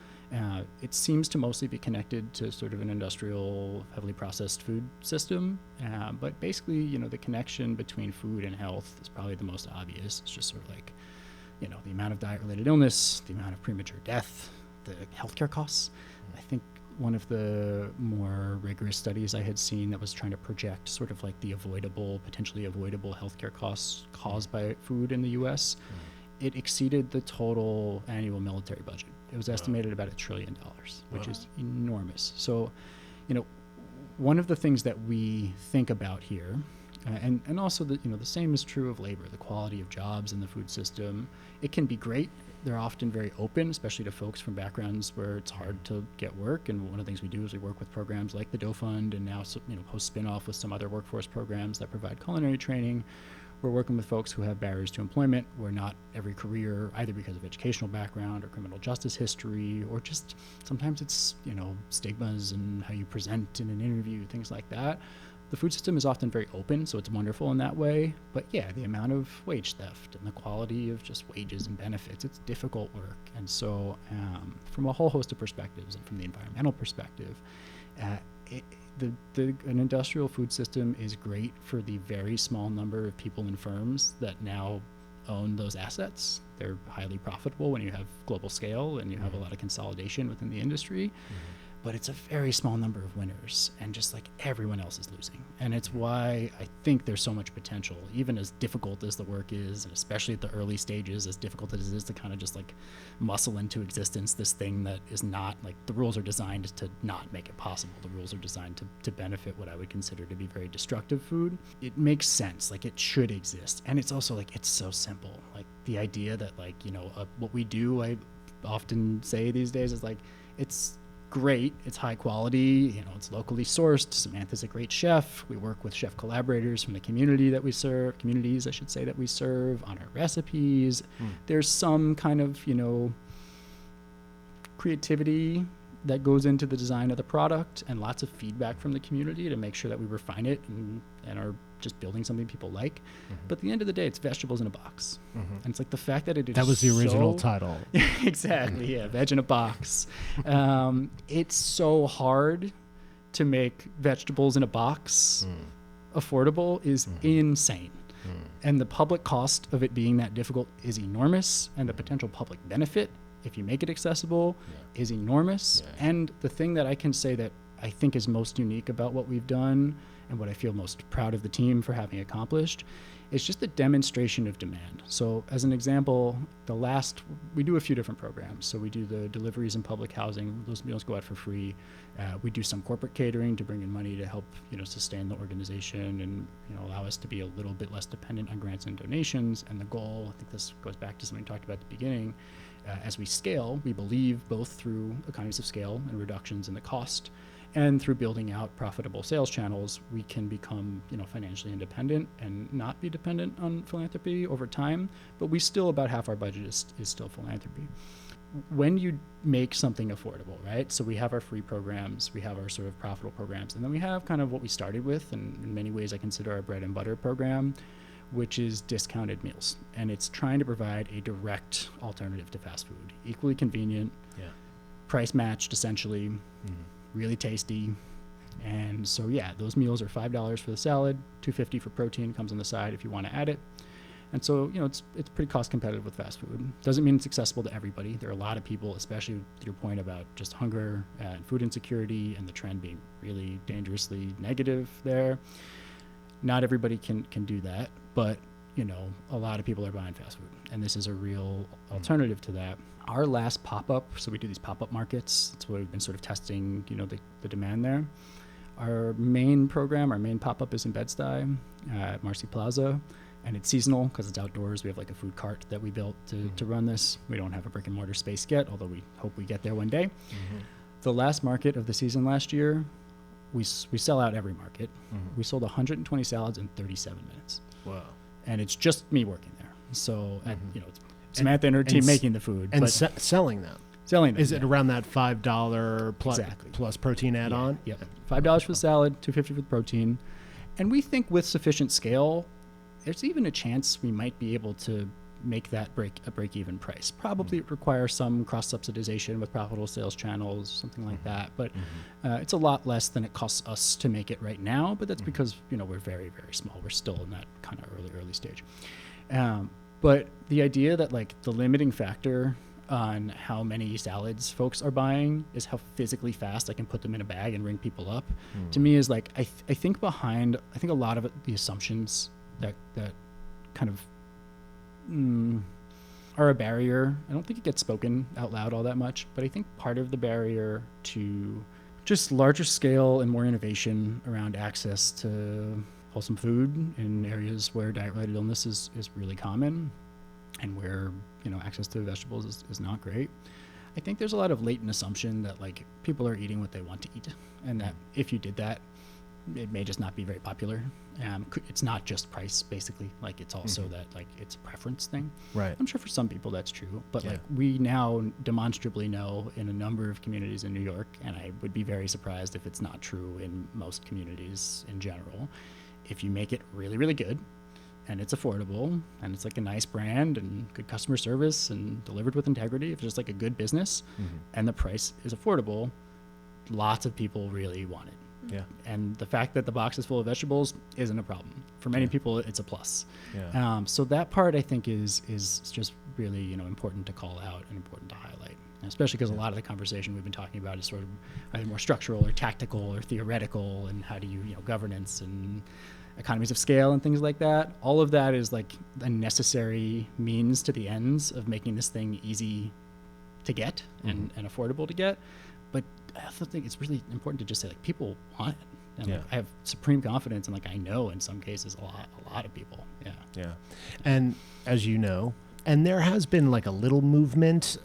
C: It seems to mostly be connected to sort of an industrial, heavily processed food system. But basically, the connection between food and health is probably the most obvious. It's just sort of like, the amount of diet-related illness, the amount of premature death, the healthcare costs. I think one of the more rigorous studies I had seen that was trying to project sort of like the potentially avoidable healthcare costs caused by food in the U.S., it exceeded the total annual military budget. It was estimated about $1 trillion, which is enormous. So, one of the things that we think about here, and also the same is true of labor, the quality of jobs in the food system. It can be great. They're often very open, especially to folks from backgrounds where it's hard to get work. And one of the things we do is we work with programs like the Doe Fund, and now post spin-off with some other workforce programs that provide culinary training. We're working with folks who have barriers to employment, where not every career, either because of educational background or criminal justice history, or just sometimes it's stigmas and how you present in an interview, things like that. The food system is often very open, so it's wonderful in that way. But yeah, the amount of wage theft and the quality of just wages and benefits, it's difficult work. And so from a whole host of perspectives, and from the environmental perspective, an industrial food system is great for the very small number of people and firms that now own those assets. They're highly profitable when you have global scale and you have a lot of consolidation within the industry. But it's a very small number of winners, and just like everyone else is losing. And it's why I think there's so much potential, even as difficult as the work is, and especially at the early stages, as difficult as it is to kind of just like muscle into existence this thing that is not, like, the rules are designed to not make it possible. The rules are designed to benefit what I would consider to be very destructive food. It makes sense, like it should exist. And it's also like, it's so simple. Like the idea that like, what we do, I often say these days is like, it's great, it's high quality, it's locally sourced. Samantha's a great chef. We work with chef collaborators from the communities that we serve on our recipes. There's some kind of, creativity that goes into the design of the product, and lots of feedback from the community to make sure that we refine it and are just building something people like. But at the end of the day, it's vegetables in a box. And it's like the fact that that
A: was the original title.
C: Exactly, yeah, veg in a box. It's so hard to make vegetables in a box affordable is insane. And the public cost of it being that difficult is enormous, and the potential public benefit, if you make it accessible, is enormous. And the thing that I can say that I think is most unique about what we've done, and what I feel most proud of the team for having accomplished, is just the demonstration of demand. So as an example, we do a few different programs. So we do the deliveries in public housing. Those meals go out for free. We do some corporate catering to bring in money to help, sustain the organization and, allow us to be a little bit less dependent on grants and donations. And the goal, I think this goes back to something we talked about at the beginning, as we scale, we believe both through economies of scale and reductions in the cost, and through building out profitable sales channels, we can become, financially independent and not be dependent on philanthropy over time. But about half our budget is still philanthropy. When you make something affordable, right? So we have our free programs, we have our sort of profitable programs, and then we have kind of what we started with, and in many ways I consider our bread and butter program, which is discounted meals. And it's trying to provide a direct alternative to fast food, equally convenient, price matched essentially, really tasty. And so those meals are $5 for the salad, $2.50 for protein, comes on the side if you want to add it. And so, it's pretty cost competitive with fast food. Doesn't mean it's accessible to everybody. There are a lot of people, especially with your point about just hunger and food insecurity and the trend being really dangerously negative there. Not everybody can do that, but a lot of people are buying fast food, and this is a real alternative to that. Our last pop-up, so we do these pop-up markets. That's what we've been sort of testing, the demand there. Our main pop-up is in Bed-Stuy at Marcy Plaza, and it's seasonal because it's outdoors. We have like a food cart that we built to run this. We don't have a brick and mortar space yet, although we hope we get there one day. The last market of the season last year, we sell out every market. We sold 120 salads in 37 minutes.
A: Wow.
C: And it's just me working there. So, it's Samantha and her team making the food.
A: And selling them.
C: Selling them.
A: Is it around that $5 plus protein add-on?
C: Yeah. $5 for the salad, $2.50 for the protein. And we think with sufficient scale, there's even a chance we might be able to make that a break-even price. Probably it requires some cross-subsidization with profitable sales channels, something like that. But it's a lot less than it costs us to make it right now. But that's because we're very, very small. We're still in that kind of early stage. But the idea that like the limiting factor on how many salads folks are buying is how physically fast I can put them in a bag and ring people up, to me is like I think a lot of the assumptions that kind of are a barrier. I don't think it gets spoken out loud all that much, but I think part of the barrier to just larger scale and more innovation around access to wholesome food in areas where diet-related illness is really common and where access to vegetables is not great. I think there's a lot of latent assumption that like people are eating what they want to eat, and that if you did that, it may just not be very popular. It's not just price, basically. Like it's also that like it's a preference thing.
A: Right.
C: I'm sure for some people that's true, but like we now demonstrably know in a number of communities in New York, and I would be very surprised if it's not true in most communities in general. If you make it really, really good, and it's affordable, and it's like a nice brand and good customer service and delivered with integrity, if it's just like a good business, and the price is affordable, lots of people really want it.
A: Yeah.
C: And the fact that the box is full of vegetables isn't a problem. For many people, it's a plus.
A: Yeah.
C: So that part I think is just really important to call out and important to highlight, especially because a lot of the conversation we've been talking about is sort of either more structural or tactical or theoretical, and how do you governance and economies of scale and things like that. All of that is like a necessary means to the ends of making this thing easy to get and affordable to get. But I also think it's really important to just say like people want it. And like, I have supreme confidence, and like I know in some cases a lot of people.
A: Yeah. And as you know, and there has been like a little movement,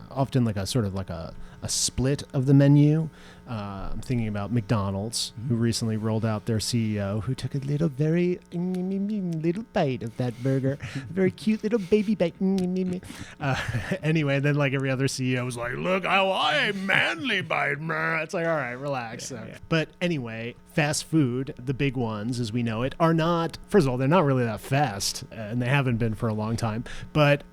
A: often like a sort of like a split of the menu. I'm thinking about McDonald's, who recently rolled out their CEO, who took a little bite of that burger, very cute little baby bite. Anyway, then like every other CEO was like, "Look, I manly bite." It's like, all right, relax. But anyway, fast food, the big ones as we know it, are not. First of all, they're not really that fast, and they haven't been for a long time. But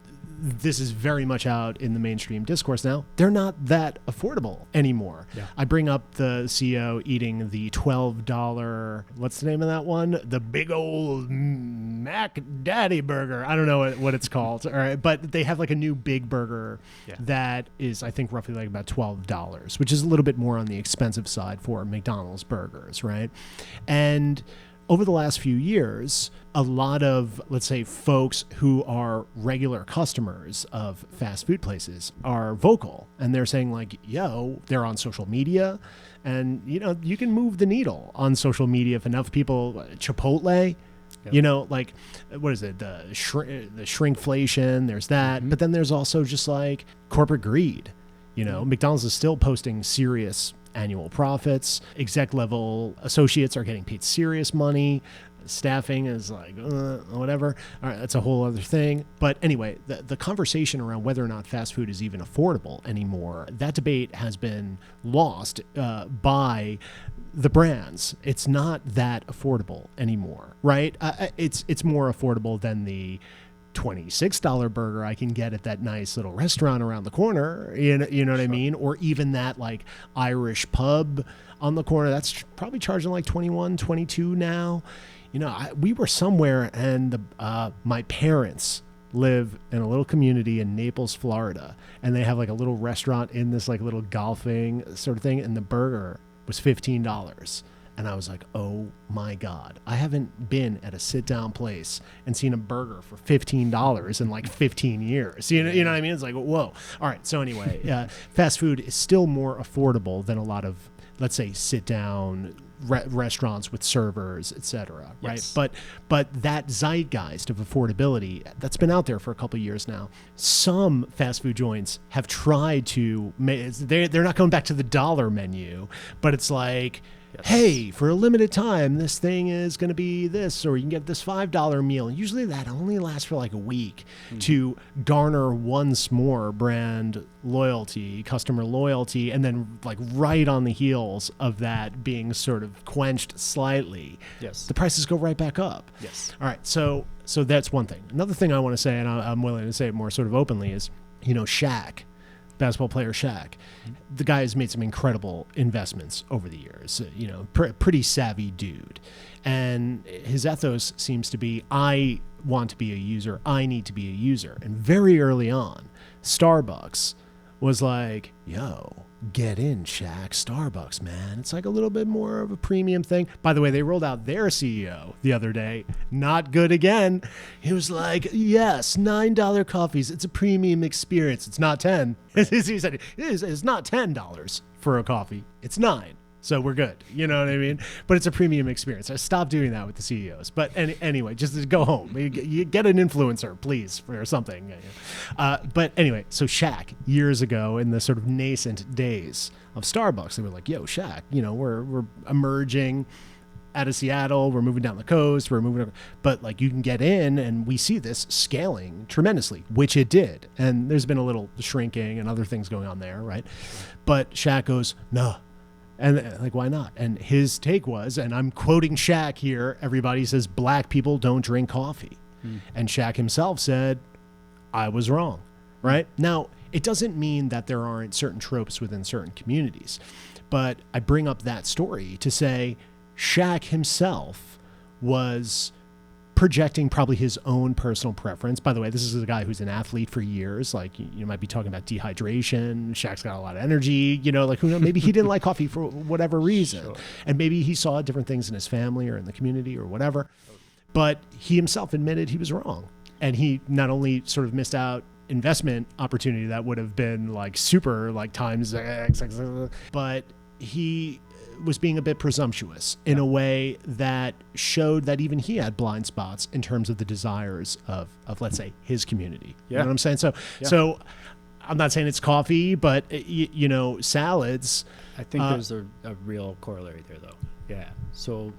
A: this is very much out in the mainstream discourse now. They're not that affordable anymore. Yeah. I bring up the CEO eating the $12, what's the name of that one? The big old Mac Daddy burger. I don't know what it's called. All right, but they have like a new big burger that is, I think, roughly like about $12, which is a little bit more on the expensive side for McDonald's burgers, right? And over the last few years, a lot of, let's say, folks who are regular customers of fast food places are vocal, and they're saying like, they're on social media, and you can move the needle on social media if enough people. Chipotle, like, what is it? The shrinkflation. There's that, but then there's also just like corporate greed. McDonald's is still posting serious annual profits. Exec level associates are getting paid serious money. Staffing is like whatever. All right, that's a whole other thing. But anyway, the conversation around whether or not fast food is even affordable anymore, that debate has been lost by the brands. It's not that affordable anymore, right? It's more affordable than the $26 burger I can get at that nice little restaurant around the corner, you know what I mean? Or even that like Irish pub on the corner, that's probably charging like 21, 22 now. we were somewhere, and my parents live in a little community in Naples, Florida, and they have like a little restaurant in this like little golfing sort of thing, and the burger was $15. And I was like, oh my God, I haven't been at a sit down place and seen a burger for $15 in like 15 years. You know what I mean? It's like, whoa. All right. So anyway, fast food is still more affordable than a lot of, let's say, sit down restaurants with servers, et cetera, right?
C: Yes.
A: But that zeitgeist of affordability, that's been out there for a couple of years now. Some fast food joints have tried to, they're not going back to the dollar menu, but it's like, yes, hey, for a limited time, this thing is going to be this, or you can get this $5 meal. Usually that only lasts for like a week to garner once more brand loyalty, customer loyalty, and then like right on the heels of that being sort of quenched slightly,
C: yes,
A: the prices go right back up.
C: Yes.
A: All right. So that's one thing. Another thing I want to say, and I'm willing to say it more sort of openly, is, Shaq, basketball player Shaq, the guy has made some incredible investments over the years, pretty savvy dude. And his ethos seems to be, I want to be a user, I need to be a user. And very early on, Starbucks was like, yo, get in, Shaq, Starbucks, man. It's like a little bit more of a premium thing. By the way, they rolled out their CEO the other day. Not good again. He was like, yes, $9 coffees. It's a premium experience. It's not 10. He said, it's not $10 for a coffee. It's 9. So we're good. You know what I mean? But it's a premium experience. I stopped doing that with the CEOs. But anyway, just go home. You get an influencer, please, or something. But anyway, so Shaq, years ago in the sort of nascent days of Starbucks, they were like, yo, Shaq, we're emerging out of Seattle. We're moving down the coast. We're moving over. But like you can get in, and we see this scaling tremendously, which it did. And there's been a little shrinking and other things going on there, right? But Shaq goes, no. And like, why not? And his take was, and I'm quoting Shaq here, everybody says black people don't drink coffee. And Shaq himself said, I was wrong, right? Now, it doesn't mean that there aren't certain tropes within certain communities, but I bring up that story to say Shaq himself was projecting probably his own personal preference. By the way, this is a guy who's an athlete for years. Like, you might be talking about dehydration. Shaq's got a lot of energy, like, who knows, maybe he didn't like coffee for whatever reason. Sure. And maybe he saw different things in his family or in the community or whatever. But he himself admitted he was wrong. And he not only sort of missed out investment opportunity that would have been like super like times X, but he was being a bit presumptuous in a way that showed that even he had blind spots in terms of the desires of let's say, his community. You know what I'm saying? So I'm not saying it's coffee, but salads.
C: I think there's a real corollary there, though. Yeah. So,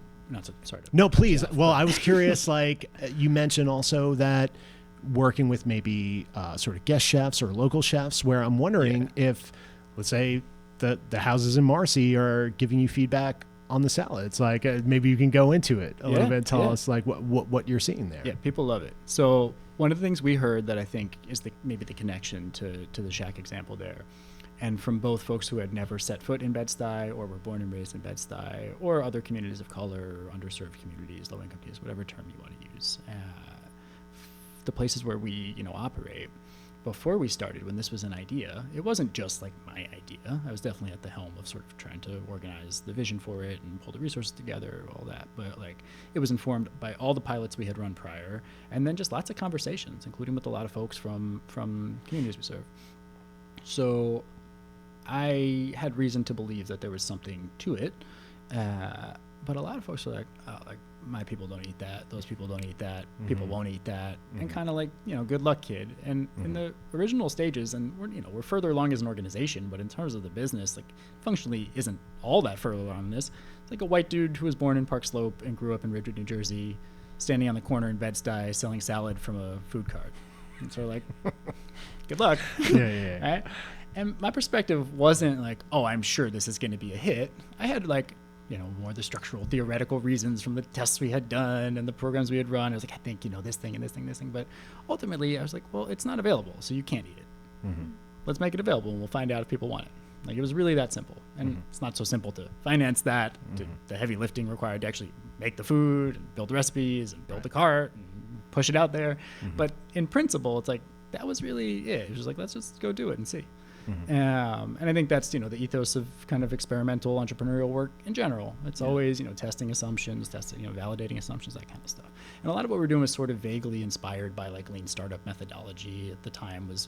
C: sorry.
A: No, please. Well, I was curious, like you mentioned also that working with maybe sort of guest chefs or local chefs, where I'm wondering if, let's say, the houses in Marcy are giving you feedback on the salad. It's like maybe you can go into it a little bit and tell us like what you're seeing there.
C: Yeah, people love it. So one of the things we heard that I think is maybe the connection to the Shaq example there, and from both folks who had never set foot in Bed-Stuy or were born and raised in Bed-Stuy or other communities of color, underserved communities, low-income communities, whatever term you want to use, the places where we operate. Before we started, when this was an idea, it wasn't just like my idea. I was definitely at the helm of sort of trying to organize the vision for it and pull the resources together, all that. But like, it was informed by all the pilots we had run prior, and then just lots of conversations, including with a lot of folks from communities we serve. So I had reason to believe that there was something to it, but a lot of folks were like, oh, like, my people don't eat that, those people don't eat that, people won't eat that, and kind of like, good luck, kid. And in the original stages, and we're further along as an organization, but in terms of the business, like, functionally isn't all that further along in this. It's like a white dude who was born in Park Slope and grew up in Ridgewood, New Jersey, standing on the corner in Bed-Stuy selling salad from a food cart. And so like, good luck.
A: Yeah.
C: Right? And my perspective wasn't like, oh, I'm sure this is going to be a hit. I had like, more the structural, theoretical reasons from the tests we had done and the programs we had run. I was like, I think, this thing and this thing, this thing. But ultimately, I was like, well, it's not available, so you can't eat it. Let's make it available, and we'll find out if people want it. Like, it was really that simple. And it's not so simple to finance that, the heavy lifting required to actually make the food, and build the recipes, and build the cart, and push it out there. But in principle, it's like, that was really it. It was just like, let's just go do it and see. And I think that's, the ethos of kind of experimental entrepreneurial work in general. It's always, testing assumptions, validating assumptions, that kind of stuff. And a lot of what we're doing was sort of vaguely inspired by like lean startup methodology at the time, was,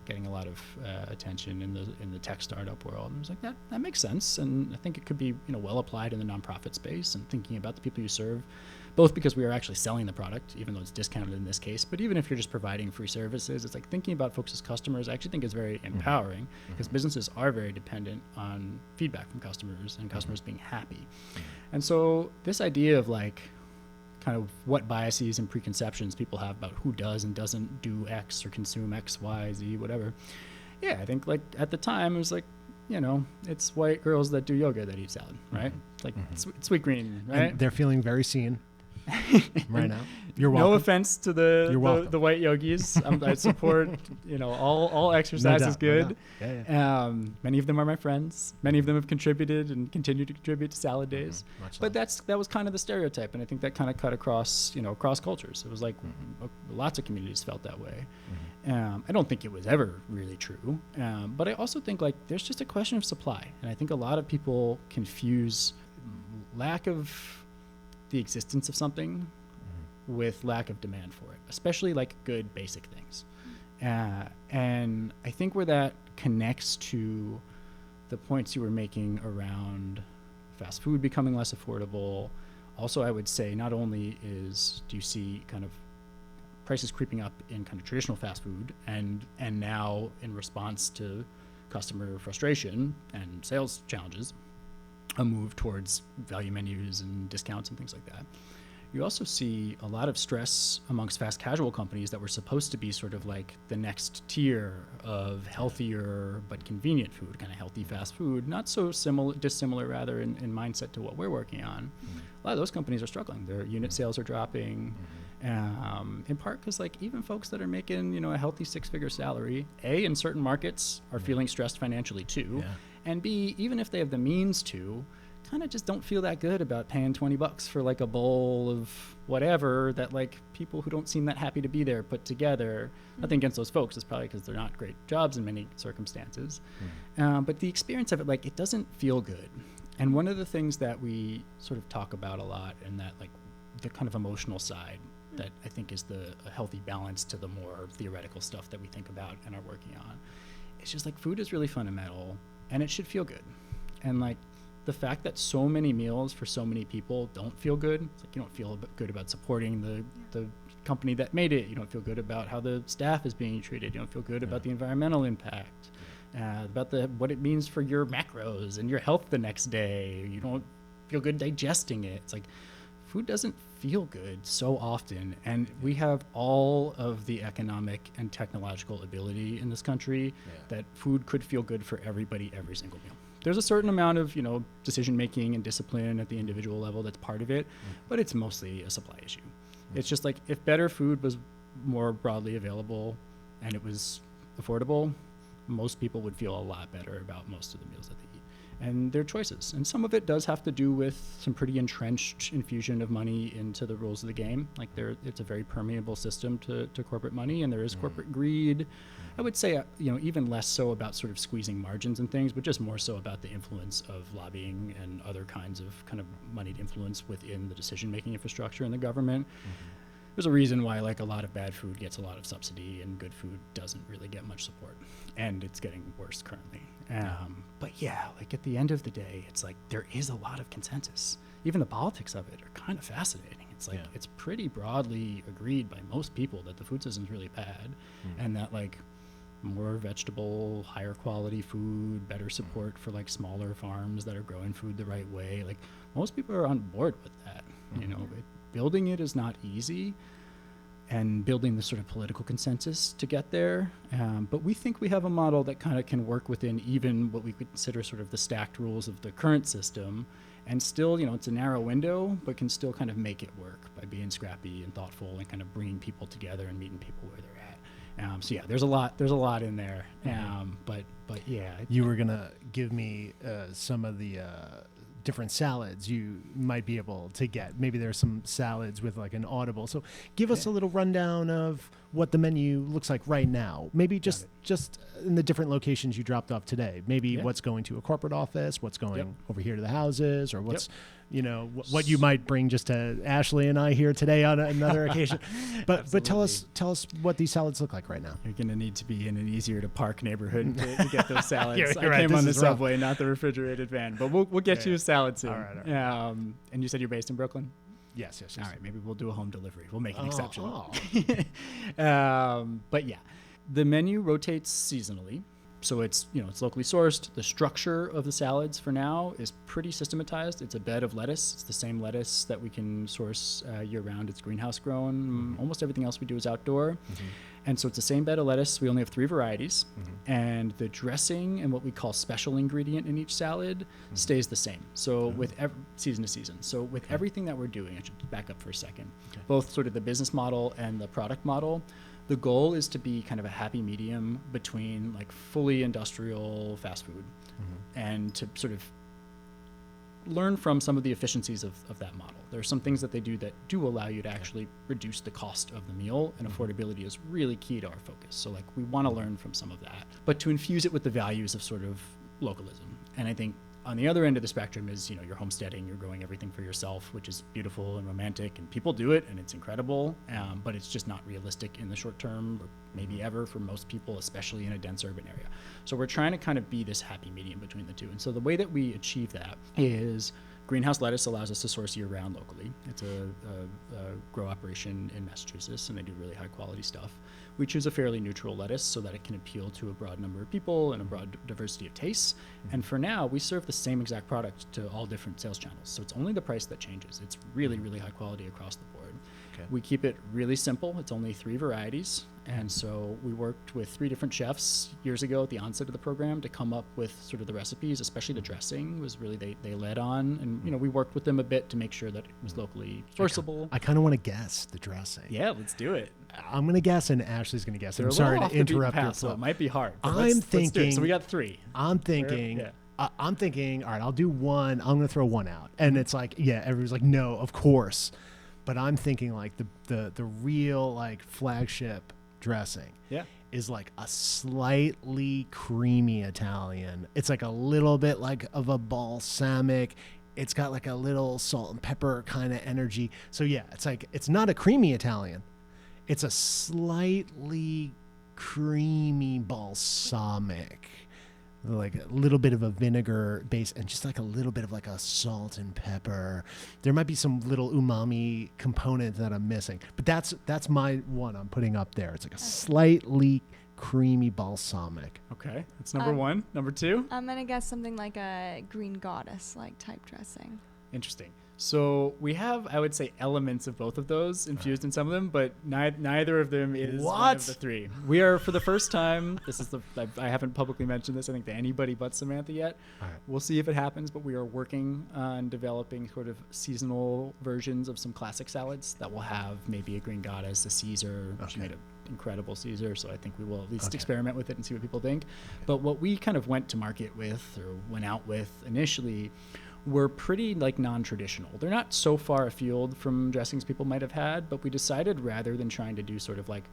C: getting a lot of attention in the tech startup world. And it was like, that makes sense. And I think it could be, well applied in the nonprofit space, and thinking about the people you serve, both because we are actually selling the product, even though it's discounted in this case, but even if you're just providing free services, it's like thinking about folks as customers, I actually think is very empowering, because businesses are very dependent on feedback from customers and customers being happy. And so this idea of like kind of what biases and preconceptions people have about who does and doesn't do X or consume X, Y, Z, whatever. Yeah, I think like at the time it was like, it's white girls that do yoga that eat salad, right? It's like sweet green, right?
A: And they're feeling very seen right now. You're welcome.
C: No offense to the white yogis. I support, all exercise is good. Many of them are my friends. Many of them have contributed and continue to contribute to salad days. But that was kind of the stereotype, and I think that kind of cut across, across cultures. It was like lots of communities felt that way. I don't think it was ever really true, but I also think like there's just a question of supply, and I think a lot of people confuse lack of the existence of something with lack of demand for it, especially like good basic things. And I think where that connects to the points you were making around fast food becoming less affordable, also I would say not only do you see kind of prices creeping up in kind of traditional fast food, and now in response to customer frustration and sales challenges, a move towards value menus and discounts and things like that. You also see a lot of stress amongst fast casual companies that were supposed to be sort of like the next tier of healthier but convenient food, kind of healthy fast food, not so dissimilar rather in mindset to what we're working on. A lot of those companies are struggling. Their unit sales are dropping, in part because like even folks that are making, a healthy 6-figure salary, A, in certain markets are feeling stressed financially too. And B, even if they have the means to, kind of just don't feel that good about paying $20 for like a bowl of whatever that like people who don't seem that happy to be there put together. Nothing against those folks. It's probably because they're not great jobs in many circumstances. But the experience of it, like, it doesn't feel good. And one of the things that we sort of talk about a lot, and that like the kind of emotional side that I think is a healthy balance to the more theoretical stuff that we think about and are working on, it's just like food is really fundamental. And it should feel good. And like the fact that so many meals for so many people don't feel good, it's like you don't feel good about supporting the company that made it. You don't feel good about how the staff is being treated. You don't feel good about the environmental impact, about what it means for your macros and your health the next day. You don't feel good digesting it. It's like food doesn't feel good so often, and we have all of the economic and technological ability in this country that food could feel good for everybody every single meal. There's a certain amount of decision making and discipline at the individual level that's part of it, but it's mostly a supply issue. It's just like if better food was more broadly available and it was affordable, most people would feel a lot better about most of the meals that they eat and their choices. And some of it does have to do with some pretty entrenched infusion of money into the rules of the game. Like it's a very permeable system to corporate money, and there is corporate greed. I would say, even less so about sort of squeezing margins and things, but just more so about the influence of lobbying and other kinds of kind of moneyed influence within the decision-making infrastructure in the government. There's a reason why like a lot of bad food gets a lot of subsidy and good food doesn't really get much support, and it's getting worse currently. But yeah, like at the end of the day, it's like there is a lot of consensus. Even the politics of it are kind of fascinating. It's like it's pretty broadly agreed by most people that the food system's really bad, and that like more vegetable, higher quality food, better support for like smaller farms that are growing food the right way. Like most people are on board with that. Building it is not easy, and building the sort of political consensus to get there. But we think we have a model that kind of can work within even what we could consider sort of the stacked rules of the current system, and still, it's a narrow window, but can still kind of make it work by being scrappy and thoughtful and kind of bringing people together and meeting people where they're at. So yeah, there's a lot in there. But yeah.
A: You were gonna give me some of the different salads you might be able to get. Maybe there's some salads with like an audible. So give us a little rundown of what the menu looks like right now. Maybe just in the different locations you dropped off today. Maybe what's going to a corporate office, what's going over here to the houses, or what's what you might bring just to Ashley and I here today on another occasion. But tell us what these salads look like right now.
C: You're going to need to be in an easier to park neighborhood to get those salads.
A: You're
C: I
A: right,
C: came
A: this
C: on the
A: is rough.
C: subway, not the refrigerated van, but we'll get you a salad soon.
A: All right.
C: And you said you're based in Brooklyn?
A: Yes.
C: All right, maybe we'll do a home delivery. We'll make an exception.
A: Oh.
C: But yeah, the menu rotates seasonally. So it's locally sourced. The structure of the salads for now is pretty systematized. It's a bed of lettuce. It's the same lettuce that we can source year round. It's greenhouse grown. Mm-hmm. Almost everything else we do is outdoor. Mm-hmm. And so it's the same bed of lettuce. We only have 3 varieties. Mm-hmm. And the dressing and what we call special ingredient in each salad stays the same. So with season to season. So with everything that we're doing, I should back up for a second, both sort of the business model and the product model, the goal is to be kind of a happy medium between like fully industrial fast food and to sort of learn from some of the efficiencies of that model. There are some things that they do that do allow you to actually reduce the cost of the meal, and affordability is really key to our focus. So like we want to learn from some of that, but to infuse it with the values of sort of localism. And I think on the other end of the spectrum is, you're homesteading, you're growing everything for yourself, which is beautiful and romantic, and people do it, and it's incredible, but it's just not realistic in the short term, or maybe ever for most people, especially in a dense urban area. So we're trying to kind of be this happy medium between the two. And so the way that we achieve that is greenhouse lettuce allows us to source year-round locally. It's a grow operation in Massachusetts, and they do really high-quality stuff. We choose a fairly neutral lettuce so that it can appeal to a broad number of people and a broad diversity of tastes. And for now, we serve the same exact product to all different sales channels. So it's only the price that changes. It's really, really high quality across the board. Okay. We keep it really simple. It's only 3 varieties. And so we worked with 3 different chefs years ago at the onset of the program to come up with sort of the recipes, especially the dressing was really they led on. And, we worked with them a bit to make sure that it was locally sourceable.
A: I kind of want to guess the dressing.
C: Yeah, let's do it.
A: I'm going to guess, and Ashley's going to guess.
C: They're
A: I'm sorry to interrupt your
C: path, so it might be hard.
A: I'm thinking.
C: So we got 3.
A: I'm thinking. I'm thinking. All right, I'll do 1. I'm going to throw 1 out, and it's like, everybody's like, no, of course. But I'm thinking like the real like flagship dressing is like a slightly creamy Italian. It's like a little bit like of a balsamic. It's got like a little salt and pepper kind of energy. So it's like, it's not a creamy Italian. It's a slightly creamy balsamic, like a little bit of a vinegar base and just like a little bit of like a salt and pepper. There might be some little umami component that I'm missing, but that's my one I'm putting up there. It's like a slightly creamy balsamic.
C: Okay, that's number 1. Number 2?
B: I'm going to guess something like a green goddess like type dressing.
C: Interesting. So we have, I would say, elements of both of those infused in some of them, but neither of them is one of the 3. We are, for the first time, I haven't publicly mentioned this, I think, to anybody but Samantha yet. All right. We'll see if it happens, but we are working on developing sort of seasonal versions of some classic salads that will have maybe a green goddess, a Caesar. She made an incredible Caesar, so I think we will at least experiment with it and see what people think. But what we kind of went to market with, or went out with initially, were pretty like non-traditional. They're not so far afield from dressings people might have had, but we decided rather than trying to do sort of like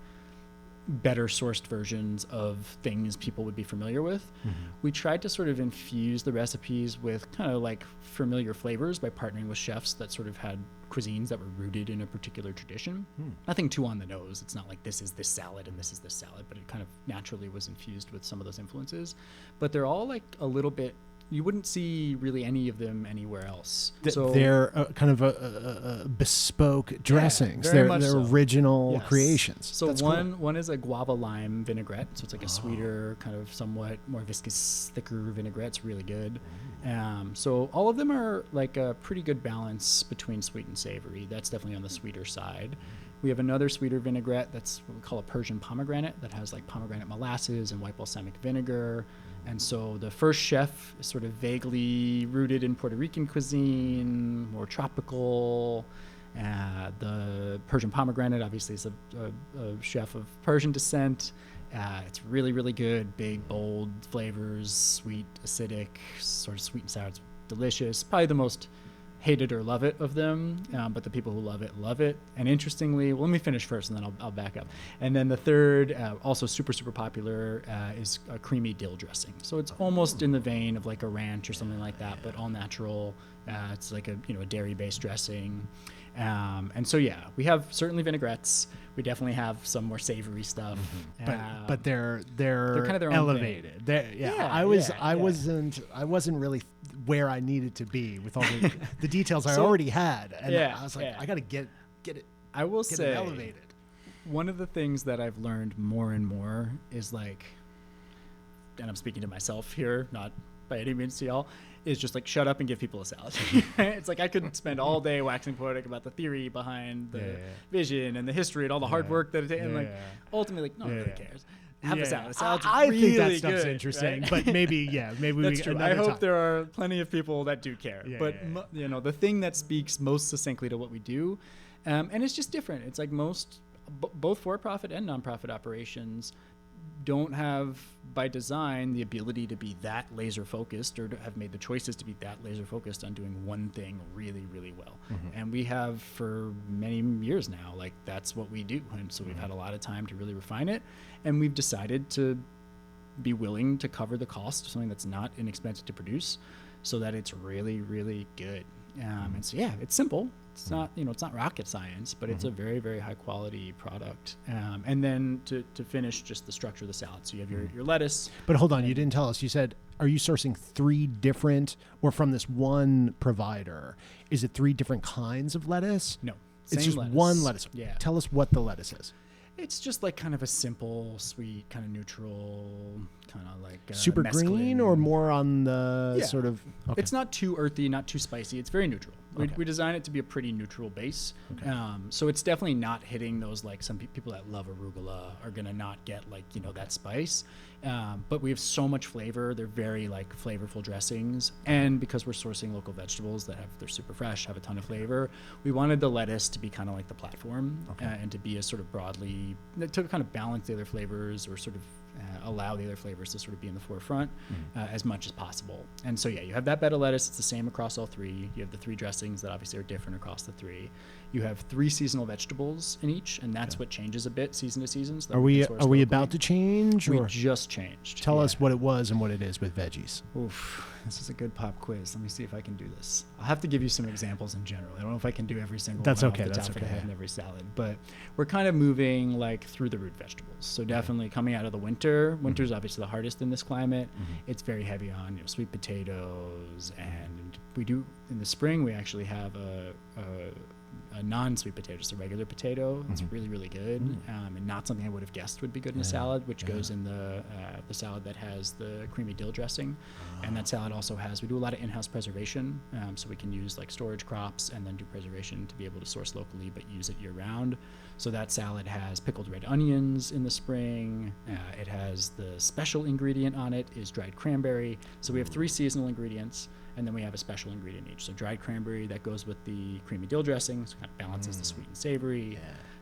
C: better sourced versions of things people would be familiar with, we tried to sort of infuse the recipes with kind of like familiar flavors by partnering with chefs that sort of had cuisines that were rooted in a particular tradition. Nothing too on the nose. It's not like this is this salad and this is this salad, but it kind of naturally was infused with some of those influences. But they're all like a little bit, you wouldn't see really any of them anywhere else.
A: So they're kind of a bespoke dressings.
C: They're
A: original creations.
C: So one is a guava lime vinaigrette. So it's like a sweeter, kind of somewhat more viscous, thicker vinaigrette. It's really good. So all of them are like a pretty good balance between sweet and savory. That's definitely on the sweeter side. We have another sweeter vinaigrette that's what we call a Persian pomegranate that has like pomegranate molasses and white balsamic vinegar. And so the first chef is sort of vaguely rooted in Puerto Rican cuisine, more tropical. The Persian pomegranate obviously is a chef of Persian descent. It's really, really good, big, bold flavors, sweet, acidic, sort of sweet and sour. It's delicious, probably the most hate it or love it of them, but the people who love it. And interestingly, well, let me finish first and then I'll back up. And then the third, also super, super popular, is a creamy dill dressing. So it's almost in the vein of like a ranch or something like that, but all natural. It's like a dairy-based dressing. And so, yeah, we have certainly vinaigrettes. We definitely have some more savory stuff.
A: But they're
C: kind of their own
A: elevated. I wasn't really where I needed to be with all the details I already had. And I was like, I got to get it.
C: I will say,
A: it elevated.
C: One of the things that I've learned more and more is like, and I'm speaking to myself here, not by any means to y'all, is just like shut up and give people a salad. It's like I could spend all day waxing poetic about the theory behind the vision and the history and all the hard work that it takes. And like ultimately, like, no one really cares. Have a salad. Salad's
A: I
C: really
A: think that stuff's
C: good,
A: interesting,
C: right?
A: but maybe
C: That's true. I hope there are plenty of people that do care. The thing that speaks most succinctly to what we do, and it's just different. It's like both for-profit and nonprofit operations don't have by design the ability to be that laser focused or to have made the choices to be that laser focused on doing one thing really, really well. And we have for many years now, like that's what we do. And so we've had a lot of time to really refine it. And we've decided to be willing to cover the cost of something that's not inexpensive to produce so that it's really, really good. And so, it's simple. It's not, it's not rocket science, but it's a very, very high quality product. And then to finish just the structure of the salad. So you have your lettuce.
A: But hold on, you didn't tell us. You said, are you sourcing 3 different, or from this one provider, is it 3 different kinds of lettuce?
C: No.
A: It's just
C: lettuce.
A: one lettuce.
C: Yeah.
A: Tell us what the lettuce is.
C: It's just like kind of a simple, sweet, kind of neutral, kind of like
A: super green, or more on the sort of. Okay.
C: It's not too earthy, not too spicy. It's very neutral. We design it to be a pretty neutral base. Okay. So it's definitely not hitting those, like some people that love arugula are gonna not get like that spice. But we have so much flavor. They're very like flavorful dressings, and because we're sourcing local vegetables they're super fresh, have a ton of flavor, we wanted the lettuce to be kind of like the platform, and to be a sort of broadly to kind of balance the other flavors, or sort of allow the other flavors to sort of be in the forefront as much as possible. And so you have that bed of lettuce. It's the same across all 3. You have the 3 dressings that obviously are different across the 3. You have 3 seasonal vegetables in each, and that's what changes a bit season to season. So
A: are we about to change?
C: We
A: or?
C: Just changed.
A: Tell us what it was and what it is with veggies.
C: Oof, this is a good pop quiz. Let me see if I can do this. I'll have to give you some examples in general. I don't know if I can do every single one off the top of the head in every salad, but we're kind of moving like through the root vegetables. So definitely coming out of the winter. Winter's obviously the hardest in this climate. It's very heavy on sweet potatoes, and we do in the spring we actually have a non-sweet potato, just a regular potato. It's really, really good, and not something I would have guessed would be good in a salad, which goes in the salad that has the creamy dill dressing. And that salad also we do a lot of in-house preservation, so we can use like storage crops and then do preservation to be able to source locally but use it year-round. So that salad has pickled red onions in the spring. It has the special ingredient on it is dried cranberry. So we have 3 seasonal ingredients, and then we have a special ingredient each. So dried cranberry that goes with the creamy dill dressing, so kind of balances the sweet and savory.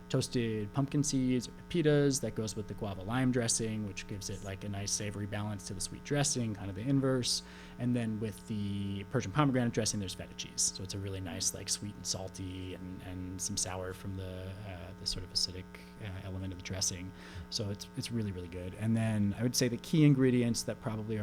C: Toasted pumpkin seeds, pepitas, that goes with the guava lime dressing, which gives it like a nice savory balance to the sweet dressing, kind of the inverse. And then with the Persian pomegranate dressing, there's feta cheese. So it's a really nice, like sweet and salty, and some sour from the sort of acidic element of the dressing. So it's really, really good. And then I would say the key ingredients that probably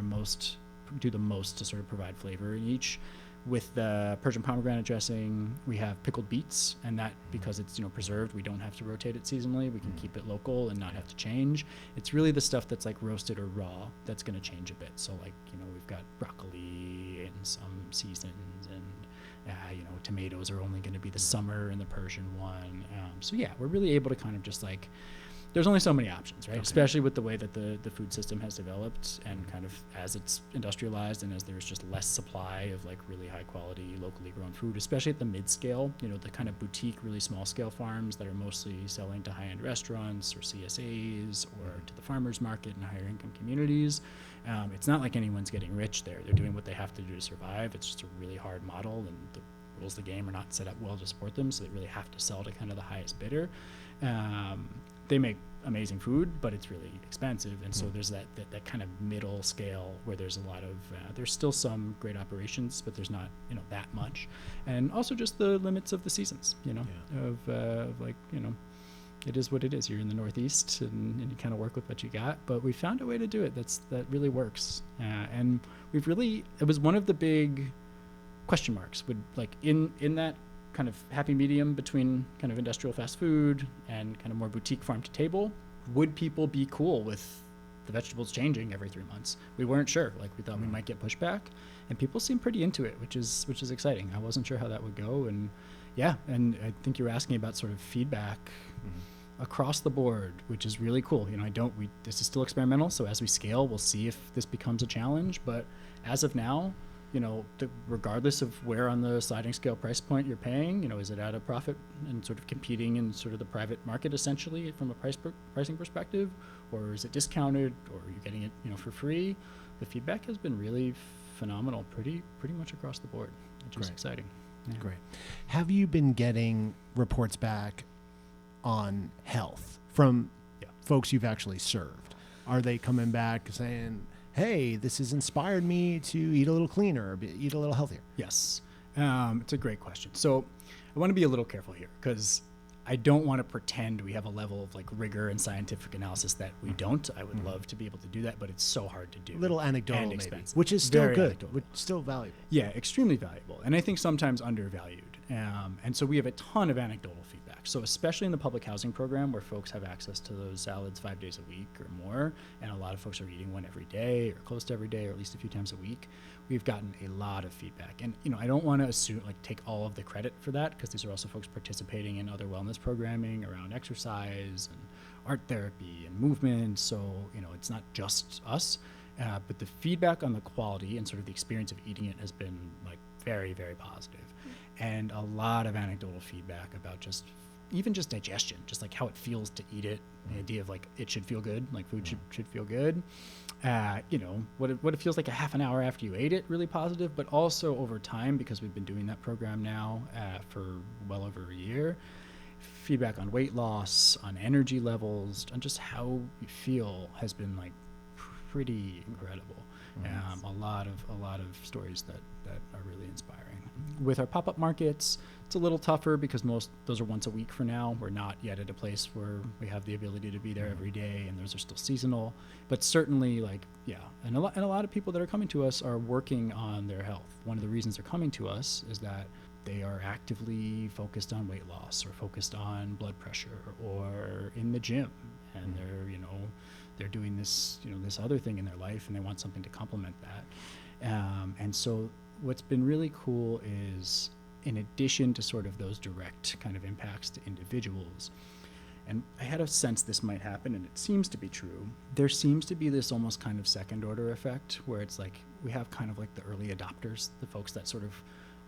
C: do the most to sort of provide flavor in each. With the Persian pomegranate dressing, we have pickled beets, and that because it's preserved, we don't have to rotate it seasonally. We can keep it local and not have to change. It's really the stuff that's like roasted or raw that's going to change a bit. So like we've got broccoli in some seasons, and tomatoes are only going to be the summer in the Persian one. So we're really able to kind of just like. There's only so many options, right? Okay. Especially with the way that the food system has developed, and kind of as it's industrialized, and as there's just less supply of like really high quality locally grown food, especially at the mid scale, the kind of boutique, really small scale farms that are mostly selling to high end restaurants or CSAs or to the farmers market and higher income communities. It's not like anyone's getting rich there. They're doing what they have to do to survive. It's just a really hard model, and the rules of the game are not set up well to support them, so they really have to sell to kind of the highest bidder. they make amazing food, but it's really expensive. And so there's that kind of middle scale where there's a lot of, there's still some great operations, but there's not, that much. And also just the limits of the seasons, of like, it is what it is. You're in the Northeast and you kind of work with what you got, but we found a way to do it that really works. And it was one of the big question marks would like in that kind of happy medium between kind of industrial fast food and kind of more boutique farm to table. Would people be cool with the vegetables changing every 3 months? We weren't sure. Like we thought we might get pushback, and people seem pretty into it, which is exciting. I wasn't sure how that would go, and and I think you were asking about sort of feedback across the board, which is really cool. This is still experimental, so as we scale, we'll see if this becomes a challenge. But as of now, regardless of where on the sliding scale price point you're paying, is it at a profit and sort of competing in sort of the private market essentially from a pricing perspective, or is it discounted, or are you getting it, for free? The feedback has been really phenomenal, pretty much across the board, which is exciting. Yeah.
A: Great. Have you been getting reports back on health from folks you've actually served? Are they coming back saying, hey, this has inspired me to eat a little cleaner, eat a little healthier?
C: Yes. It's a great question. So I want to be a little careful here because I don't want to pretend we have a level of like rigor and scientific analysis that we don't. I would love to be able to do that, but it's so hard to do.
A: A little anecdotal
C: and
A: maybe,
C: expensive.
A: which is still
C: Very
A: good,
C: anecdotal.
A: still valuable.
C: Yeah, extremely valuable. And I think sometimes undervalued. And so we have a ton of anecdotal feedback. So especially in the public housing program where folks have access to those salads 5 days a week or more, and a lot of folks are eating one every day or close to every day or at least a few times a week, we've gotten a lot of feedback. And, I don't want to assume, take all of the credit for that because these are also folks participating in other wellness programming around exercise and art therapy and movement. So, it's not just us, but the feedback on the quality and sort of the experience of eating it has been very, very positive. And a lot of anecdotal feedback about just digestion, just how it feels to eat it. The idea of it should feel good, food should feel good. What it feels like a half an hour after you ate it, really positive, but also over time, because we've been doing that program now for well over a year, feedback on weight loss, on energy levels, on just how you feel has been pretty incredible. A lot of stories that are really inspiring. With our pop-up markets, it's a little tougher because those are once a week for now. We're not yet at a place where we have the ability to be there every day, and those are still seasonal. But certainly, and a lot of people that are coming to us are working on their health. One of the reasons they're coming to us is that they are actively focused on weight loss or focused on blood pressure or in the gym, and they're doing this this other thing in their life, and they want something to complement that. And so what's been really cool is, in addition to sort of those direct kind of impacts to individuals, and I had a sense this might happen, and it seems to be true, there seems to be this almost kind of second order effect where it's we have kind of the early adopters, the folks that sort of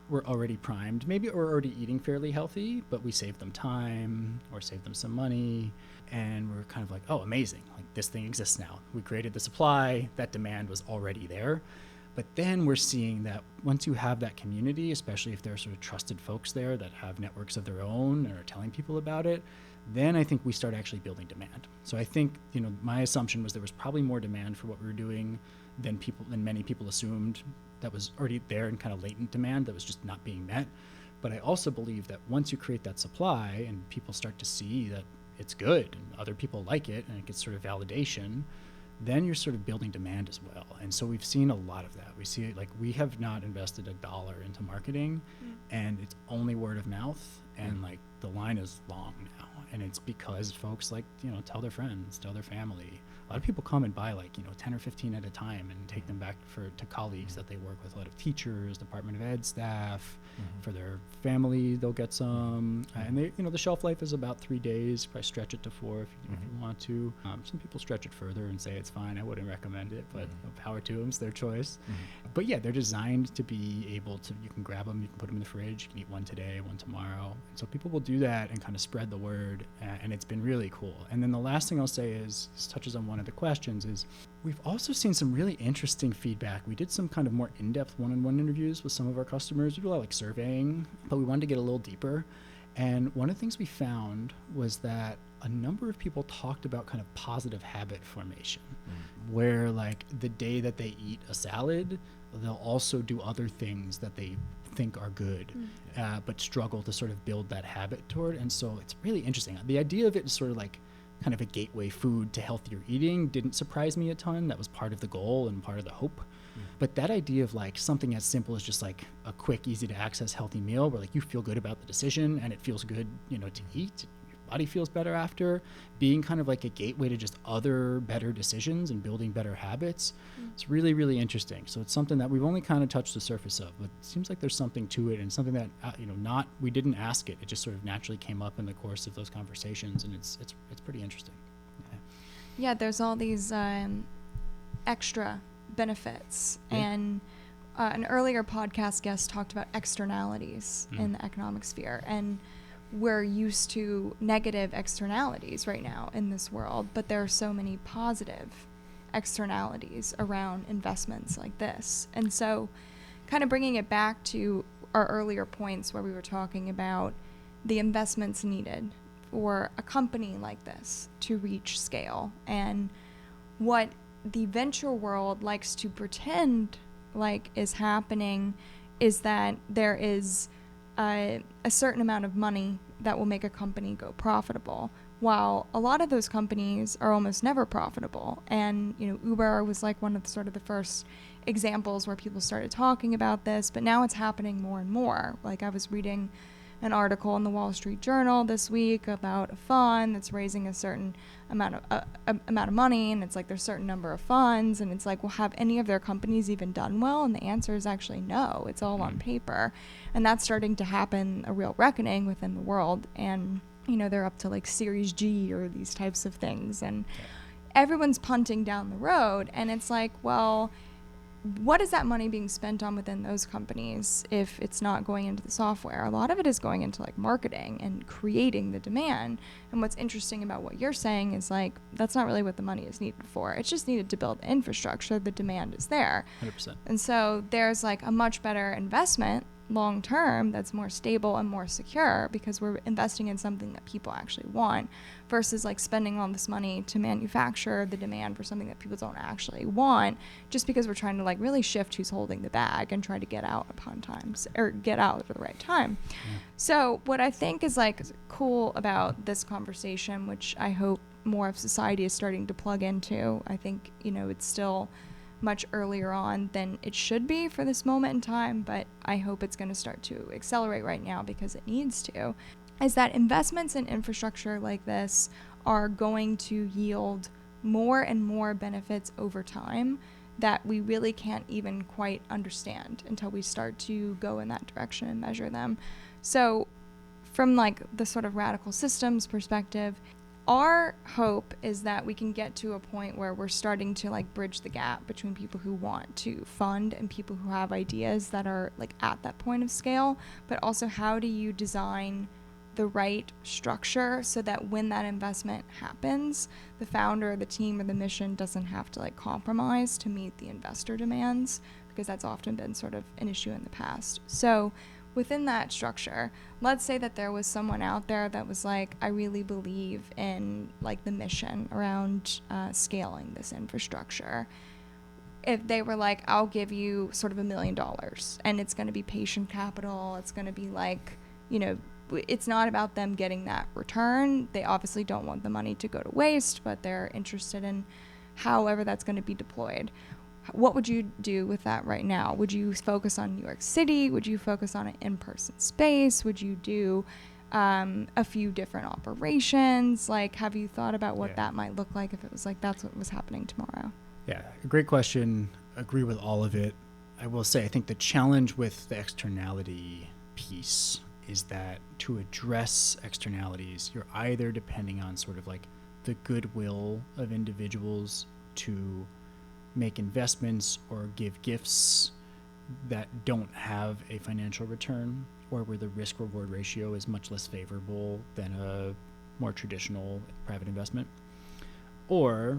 C: were already primed, maybe are already eating fairly healthy, but we saved them time or saved them some money, and we're kind of oh, amazing, this thing exists now. We created the supply, that demand was already there. But then we're seeing that once you have that community, especially if there are sort of trusted folks there that have networks of their own and are telling people about it, then I think we start actually building demand. So I think, my assumption was there was probably more demand for what we were doing than many people assumed that was already there in kind of latent demand that was just not being met. But I also believe that once you create that supply and people start to see that it's good and other people like it and it gets sort of validation, then you're sort of building demand as well. And so we've seen a lot of that. We see we have not invested $1 into marketing, and it's only word of mouth, and the line is long now. And it's because folks tell their friends, tell their family. A lot of people come and buy 10 or 15 at a time and take them back to colleagues that they work with, a lot of teachers, Department of Ed staff. For their family, they'll get some. And they, the shelf life is about 3 days. Probably stretch it to 4 if you want to. Some people stretch it further and say it's fine. I wouldn't recommend it, but power to them, it's their choice. But yeah, they're designed to be able to, you can grab them, you can put them in the fridge, you can eat one today, one tomorrow. And so people will do that and kind of spread the word, and it's been really cool. And then the last thing I'll say is, this touches on one of the questions, is we've also seen some really interesting feedback. We did some kind of more in-depth one-on-one interviews with some of our customers. We do a lot surveying, but we wanted to get a little deeper. And one of the things we found was that a number of people talked about kind of positive habit formation, where like the day that they eat a salad, they'll also do other things that they think are good, but struggle to sort of build that habit toward. And so it's really interesting. The idea of it is sort of like kind of a gateway food to healthier eating didn't surprise me a ton. That was part of the goal and part of the hope. But that idea of like something as simple as just like a quick, easy to access healthy meal where like you feel good about the decision and it feels good, you know, to eat, your body feels better after, being kind of like a gateway to just other better decisions and building better habits. It's really, really interesting. So it's something that we've only kind of touched the surface of, but it seems like there's something to it and something that, we didn't ask it. It just sort of naturally came up in the course of those conversations, and it's pretty interesting.
B: Yeah, there's all these extra benefits, and an earlier podcast guest talked about externalities in the economic sphere, and we're used to negative externalities right now in this world, but there are so many positive externalities around investments like this. And so kind of bringing it back to our earlier points where we were talking about the investments needed for a company like this to reach scale, and what the venture world likes to pretend like is happening is that there is a certain amount of money that will make a company go profitable, while a lot of those companies are almost never profitable. And, you know, Uber was like one of the first examples where people started talking about this, but now it's happening more and more. Like, I was reading an article in the Wall Street Journal this week about a fund that's raising a certain amount of money, and it's like there's a certain number of funds, and it's like, well, have any of their companies even done well? And the answer is actually no. It's all on paper. And that's starting to happen, a real reckoning within the world. And, you know, they're up to like Series G or these types of things, and everyone's punting down the road. And it's like, well, what is that money being spent on within those companies if it's not going into the software? A lot of it is going into like marketing and creating the demand. And what's interesting about what you're saying is like, that's not really what the money is needed for. It's just needed to build infrastructure. The demand is there.
C: 100%.
B: And so there's like a much better investment long term that's more stable and more secure, because we're investing in something that people actually want, versus like spending all this money to manufacture the demand for something that people don't actually want, just because we're trying to like really shift who's holding the bag and try to get out upon times, or get out at the right time. So what I think is like cool about this conversation, which I hope more of society is starting to plug into, I think, you know, it's still much earlier on than it should be for this moment in time, but I hope it's going to start to accelerate right now because it needs to, is that investments in infrastructure like this are going to yield more and more benefits over time that we really can't even quite understand until we start to go in that direction and measure them. So from like the sort of radical systems perspective, our hope is that we can get to a point where we're starting to like bridge the gap between people who want to fund and people who have ideas that are like at that point of scale, but also how do you design the right structure so that when that investment happens, the founder, the team, or the mission doesn't have to like compromise to meet the investor demands, because that's often been sort of an issue in the past. So within that structure, let's say that there was someone out there that was like, I really believe in like the mission around scaling this infrastructure. If they were like, I'll give you sort of $1 million, and it's going to be patient capital, it's going to be like, you know, it's not about them getting that return. They obviously don't want the money to go to waste, but they're interested in however that's going to be deployed. What would you do with that right now? Would you focus on New York City? Would you focus on an in-person space? Would you do a few different operations? Like, have you thought about what that might look like if it was like that's what was happening tomorrow?
C: Yeah, great question. Agree with all of it. I will say, I think the challenge with the externality piece is that to address externalities, you're either depending on sort of like the goodwill of individuals to make investments or give gifts that don't have a financial return, or where the risk-reward ratio is much less favorable than a more traditional private investment, or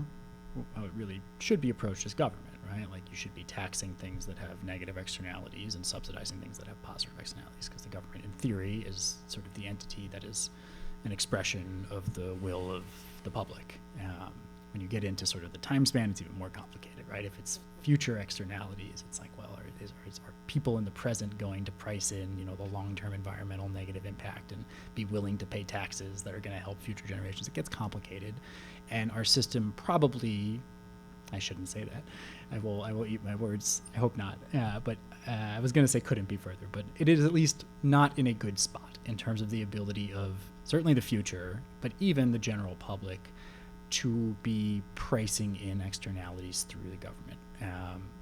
C: how it really should be approached as government, right? Like, you should be taxing things that have negative externalities and subsidizing things that have positive externalities, because the government, in theory, is sort of the entity that is an expression of the will of the public. When you get into sort of the time span, it's even more complicated, right? If it's future externalities, it's like, well, are people in the present going to price in, the long-term environmental negative impact and be willing to pay taxes that are going to help future generations? It gets complicated, and our system probably, I shouldn't say that. I will eat my words. I hope not. But I was going to say couldn't be further, but it is at least not in a good spot in terms of the ability of certainly the future, but even the general public to be pricing in externalities through the government.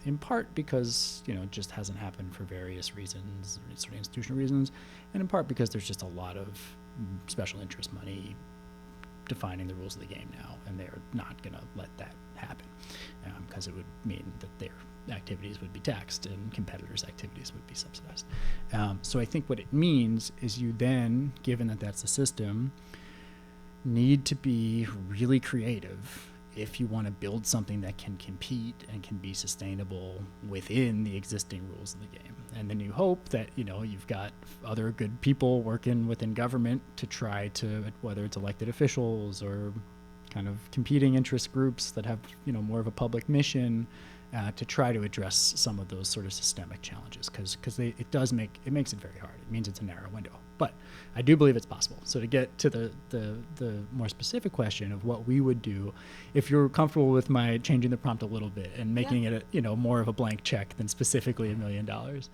C: In part because, it just hasn't happened for various reasons, sort of institutional reasons, and in part because there's just a lot of special interest money defining the rules of the game now, and they're not going to let that happen because it would mean that their activities would be taxed and competitors' activities would be subsidized. So I think what it means is you then, given that that's the system, need to be really creative if you want to build something that can compete and can be sustainable within the existing rules of the game. And then you hope that, you've got other good people working within government to try to, whether it's elected officials or kind of competing interest groups that have, more of a public mission, to try to address some of those sort of systemic challenges, because it makes it very hard. It means it's a narrow window, but I do believe it's possible. So to get to the more specific question of what we would do, if you're comfortable with my changing the prompt a little bit and making it more of a blank check than specifically $1 million.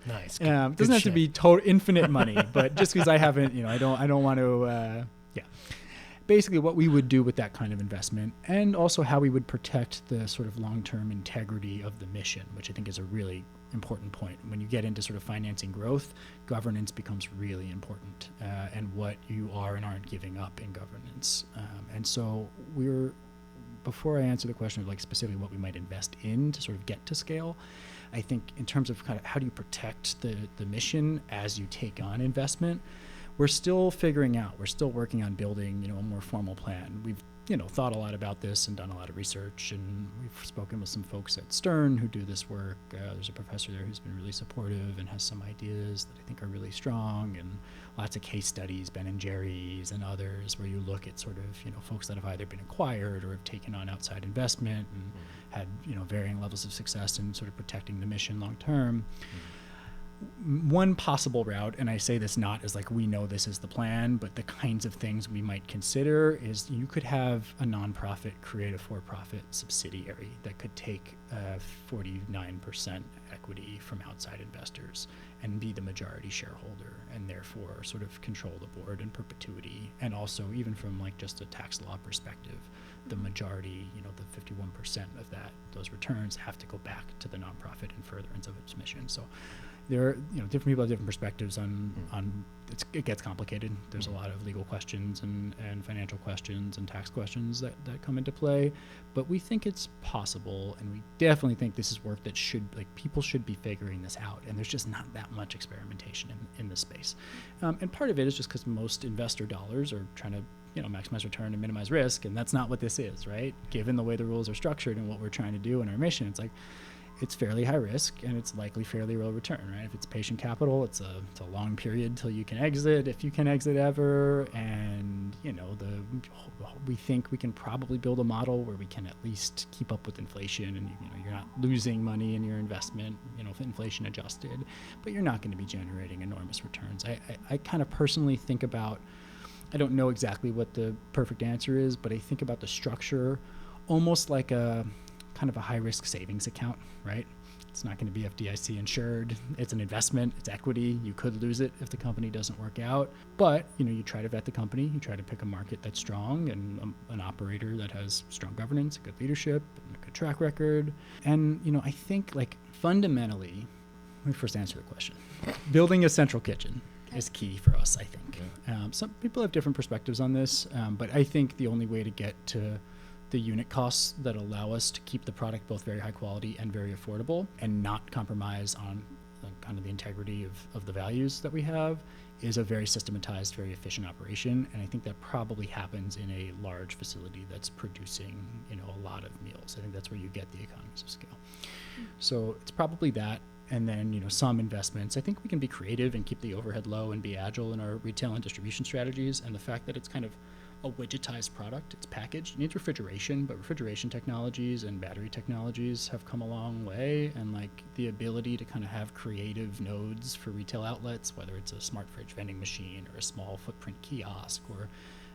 A: Nice.
C: It doesn't have to be infinite money, but just because I haven't, I don't want to. Basically what we would do with that kind of investment, and also how we would protect the sort of long-term integrity of the mission, which I think is a really important point. When you get into sort of financing growth, governance becomes really important, and what you are and aren't giving up in governance. And so before I answer the question of like specifically what we might invest in to sort of get to scale, I think in terms of kind of how do you protect the mission as you take on investment, we're still figuring out, we're still working on building, a more formal plan. We've, thought a lot about this and done a lot of research, and we've spoken with some folks at Stern who do this work. There's a professor there who's been really supportive and has some ideas that I think are really strong, and lots of case studies, Ben & Jerry's and others, where you look at sort of, folks that have either been acquired or have taken on outside investment and had, varying levels of success in sort of protecting the mission long term. One possible route, and I say this not as like we know this is the plan, but the kinds of things we might consider is you could have a nonprofit create a for-profit subsidiary that could take 49% equity from outside investors and be the majority shareholder, and therefore sort of control the board in perpetuity. And also, even from like just a tax law perspective, the majority, the 51% of those returns have to go back to the nonprofit in furtherance of its mission. So there are, different people have different perspectives on it gets complicated. There's a lot of legal questions and financial questions and tax questions that come into play, but we think it's possible, and we definitely think this is work that people should be figuring this out, and there's just not that much experimentation in this space. And part of it is just because most investor dollars are trying to maximize return and minimize risk, and that's not what this is, right? Given the way the rules are structured and what we're trying to do in our mission, it's fairly high risk, and it's likely fairly low return, right? If it's patient capital, it's a long period till you can exit, if you can exit ever. And we think we can probably build a model where we can at least keep up with inflation, and you're not losing money in your investment, inflation adjusted, but you're not going to be generating enormous returns. I kind of personally think about, I don't know exactly what the perfect answer is, but I think about the structure almost like a kind of a high-risk savings account, right? It's not going to be FDIC insured. It's an investment. It's equity. You could lose it if the company doesn't work out. But, you try to vet the company. You try to pick a market that's strong and an operator that has strong governance, good leadership, and a good track record. And, I think, fundamentally, let me first answer the question. Building a central kitchen is key for us, I think. Some people have different perspectives on this, but I think the only way to get to the unit costs that allow us to keep the product both very high quality and very affordable and not compromise on kind of the integrity of the values that we have is a very systematized, very efficient operation. And I think that probably happens in a large facility that's producing, a lot of meals. I think that's where you get the economies of scale. So it's probably that. And then, some investments. I think we can be creative and keep the overhead low and be agile in our retail and distribution strategies. And the fact that it's kind of a widgetized product, it's packaged. It needs refrigeration, but refrigeration technologies and battery technologies have come a long way. And like the ability to kind of have creative nodes for retail outlets, whether it's a smart fridge vending machine or a small footprint kiosk, or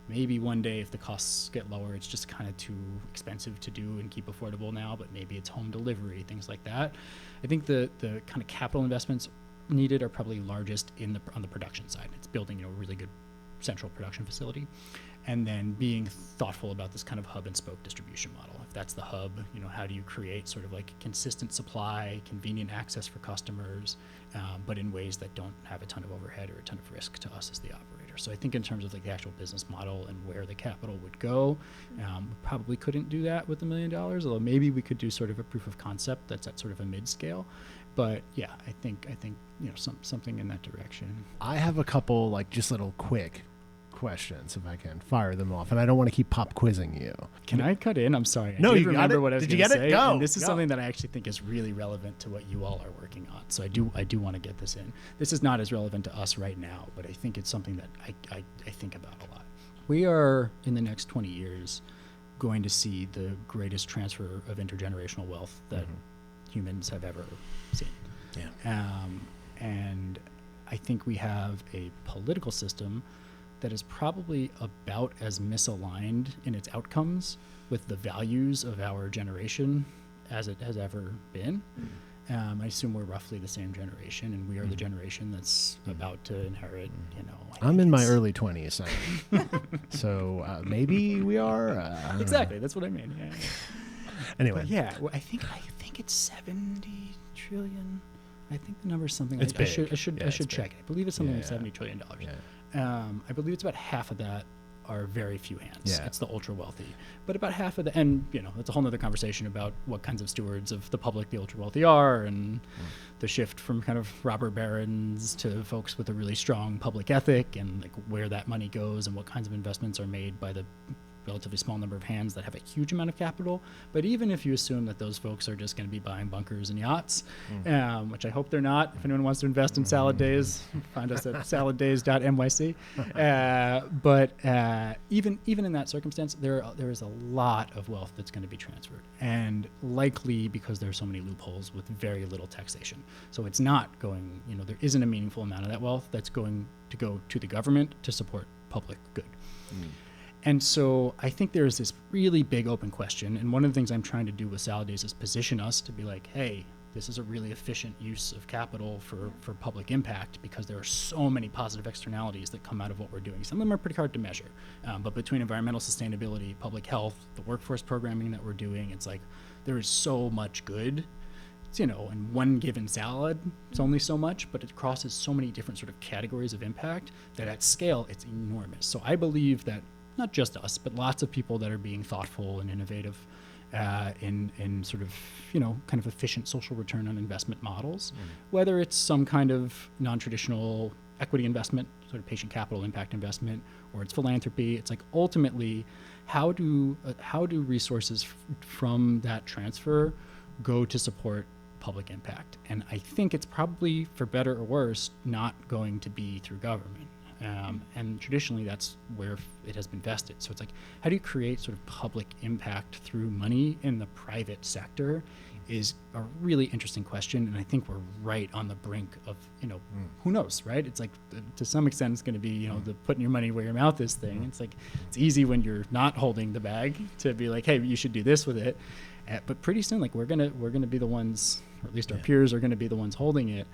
C: maybe one day if the costs get lower, it's just kind of too expensive to do and keep affordable now, but maybe it's home delivery, things like that. I think the kind of capital investments needed are probably largest on the production side. It's building, a really good central production facility, and then being thoughtful about this kind of hub and spoke distribution model. If that's the hub, how do you create sort of like consistent supply, convenient access for customers, but in ways that don't have a ton of overhead or a ton of risk to us as the operator. So I think in terms of like the actual business model and where the capital would go, we probably couldn't do that with $1 million, although maybe we could do sort of a proof of concept that's at sort of a mid-scale. But yeah, I think something in that direction.
A: I have a couple like just little quick questions if I can fire them off, and I don't want to keep pop quizzing you.
C: Can I cut in? I'm sorry.
A: No, you
C: remember
A: got it.
C: What I was
A: Did you get
C: say,
A: it? Go.
C: And this is
A: Go.
C: something that I actually think is really relevant to what you all are working on. So I do want to get this in. This is not as relevant to us right now, but I think it's something that I think about a lot. We are in the next 20 years going to see the greatest transfer of intergenerational wealth that humans have ever seen.
A: Yeah.
C: And I think we have a political system that is probably about as misaligned in its outcomes with the values of our generation as it has ever been. I assume we're roughly the same generation, and we are the generation that's about to inherit,
A: I'm in my early 20s, so maybe we are.
C: Exactly, that's what I mean. Yeah.
A: Anyway.
C: But yeah, well, I think it's 70 trillion. I think the number is something.
A: It's big.
C: I should check. I believe it's something like $70 trillion.
A: Yeah.
C: I believe it's about half of that are very few hands.
A: Yeah.
C: It's the ultra wealthy. But about half of and that's a whole nother conversation about what kinds of stewards of the public the ultra wealthy are, and the shift from kind of robber barons to folks with a really strong public ethic, and like where that money goes and what kinds of investments are made by the relatively small number of hands that have a huge amount of capital. But even if you assume that those folks are just going to be buying bunkers and yachts, which I hope they're not. If anyone wants to invest in Salad Days, find us at saladdays.nyc. But even in that circumstance, there is a lot of wealth that's going to be transferred, and likely because there are so many loopholes with very little taxation. So it's not going, there isn't a meaningful amount of that wealth that's going to go to the government to support public good. And so I think there's this really big open question. And one of the things I'm trying to do with Salad Days is position us to be like, hey, this is a really efficient use of capital for public impact, because there are so many positive externalities that come out of what we're doing. Some of them are pretty hard to measure. But between environmental sustainability, public health, the workforce programming that we're doing, it's like there is so much good. It's, in one given salad, it's only so much, but it crosses so many different sort of categories of impact that at scale, it's enormous. So I believe that not just us, but lots of people that are being thoughtful and innovative in sort of, kind of efficient social return on investment models, whether it's some kind of non-traditional equity investment, sort of patient capital impact investment, or it's philanthropy. It's like ultimately, how do resources from that transfer go to support public impact? And I think it's probably, for better or worse, not going to be through government. And traditionally, that's where it has been vested. So it's like, how do you create sort of public impact through money in the private sector is a really interesting question. And I think we're right on the brink of, who knows, right? It's like, to some extent, it's going to be, the putting your money where your mouth is thing. It's like, it's easy when you're not holding the bag to be like, hey, you should do this with it. But pretty soon, like, we're gonna be the ones, or at least our peers are going to be the ones holding it.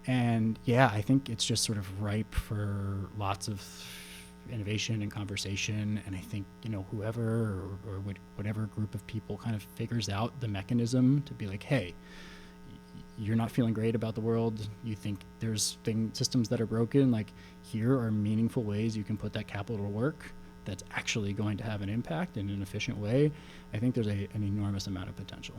C: And yeah, I think it's just sort of ripe for lots of innovation and conversation. And I think, whoever or whatever group of people kind of figures out the mechanism to be like, hey, you're not feeling great about the world. You think there's systems that are broken. Like, here are meaningful ways you can put that capital to work that's actually going to have an impact in an efficient way, I think there's an enormous amount of potential.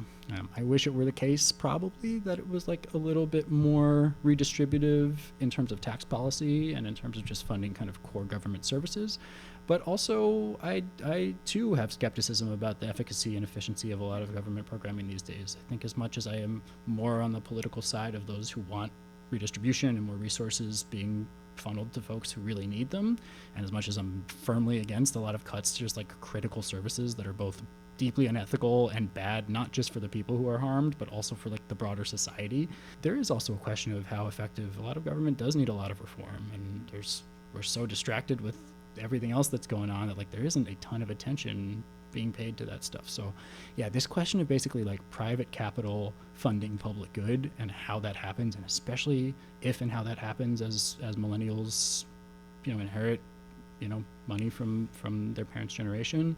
C: I wish it were the case, probably, that it was like a little bit more redistributive in terms of tax policy and in terms of just funding kind of core government services. But also, I too have skepticism about the efficacy and efficiency of a lot of government programming these days. I think as much as I am more on the political side of those who want redistribution and more resources being funneled to folks who really need them, and as much as I'm firmly against a lot of cuts to just like critical services that are both deeply unethical and bad, not just for the people who are harmed, but also for like the broader society, there is also a question of how effective a lot of government does need a lot of reform. And we're so distracted with everything else that's going on that like there isn't a ton of attention being paid to that stuff. So yeah, this question of basically like private capital funding public good and how that happens, and especially if and how that happens as millennials, inherit, money from their parents' generation,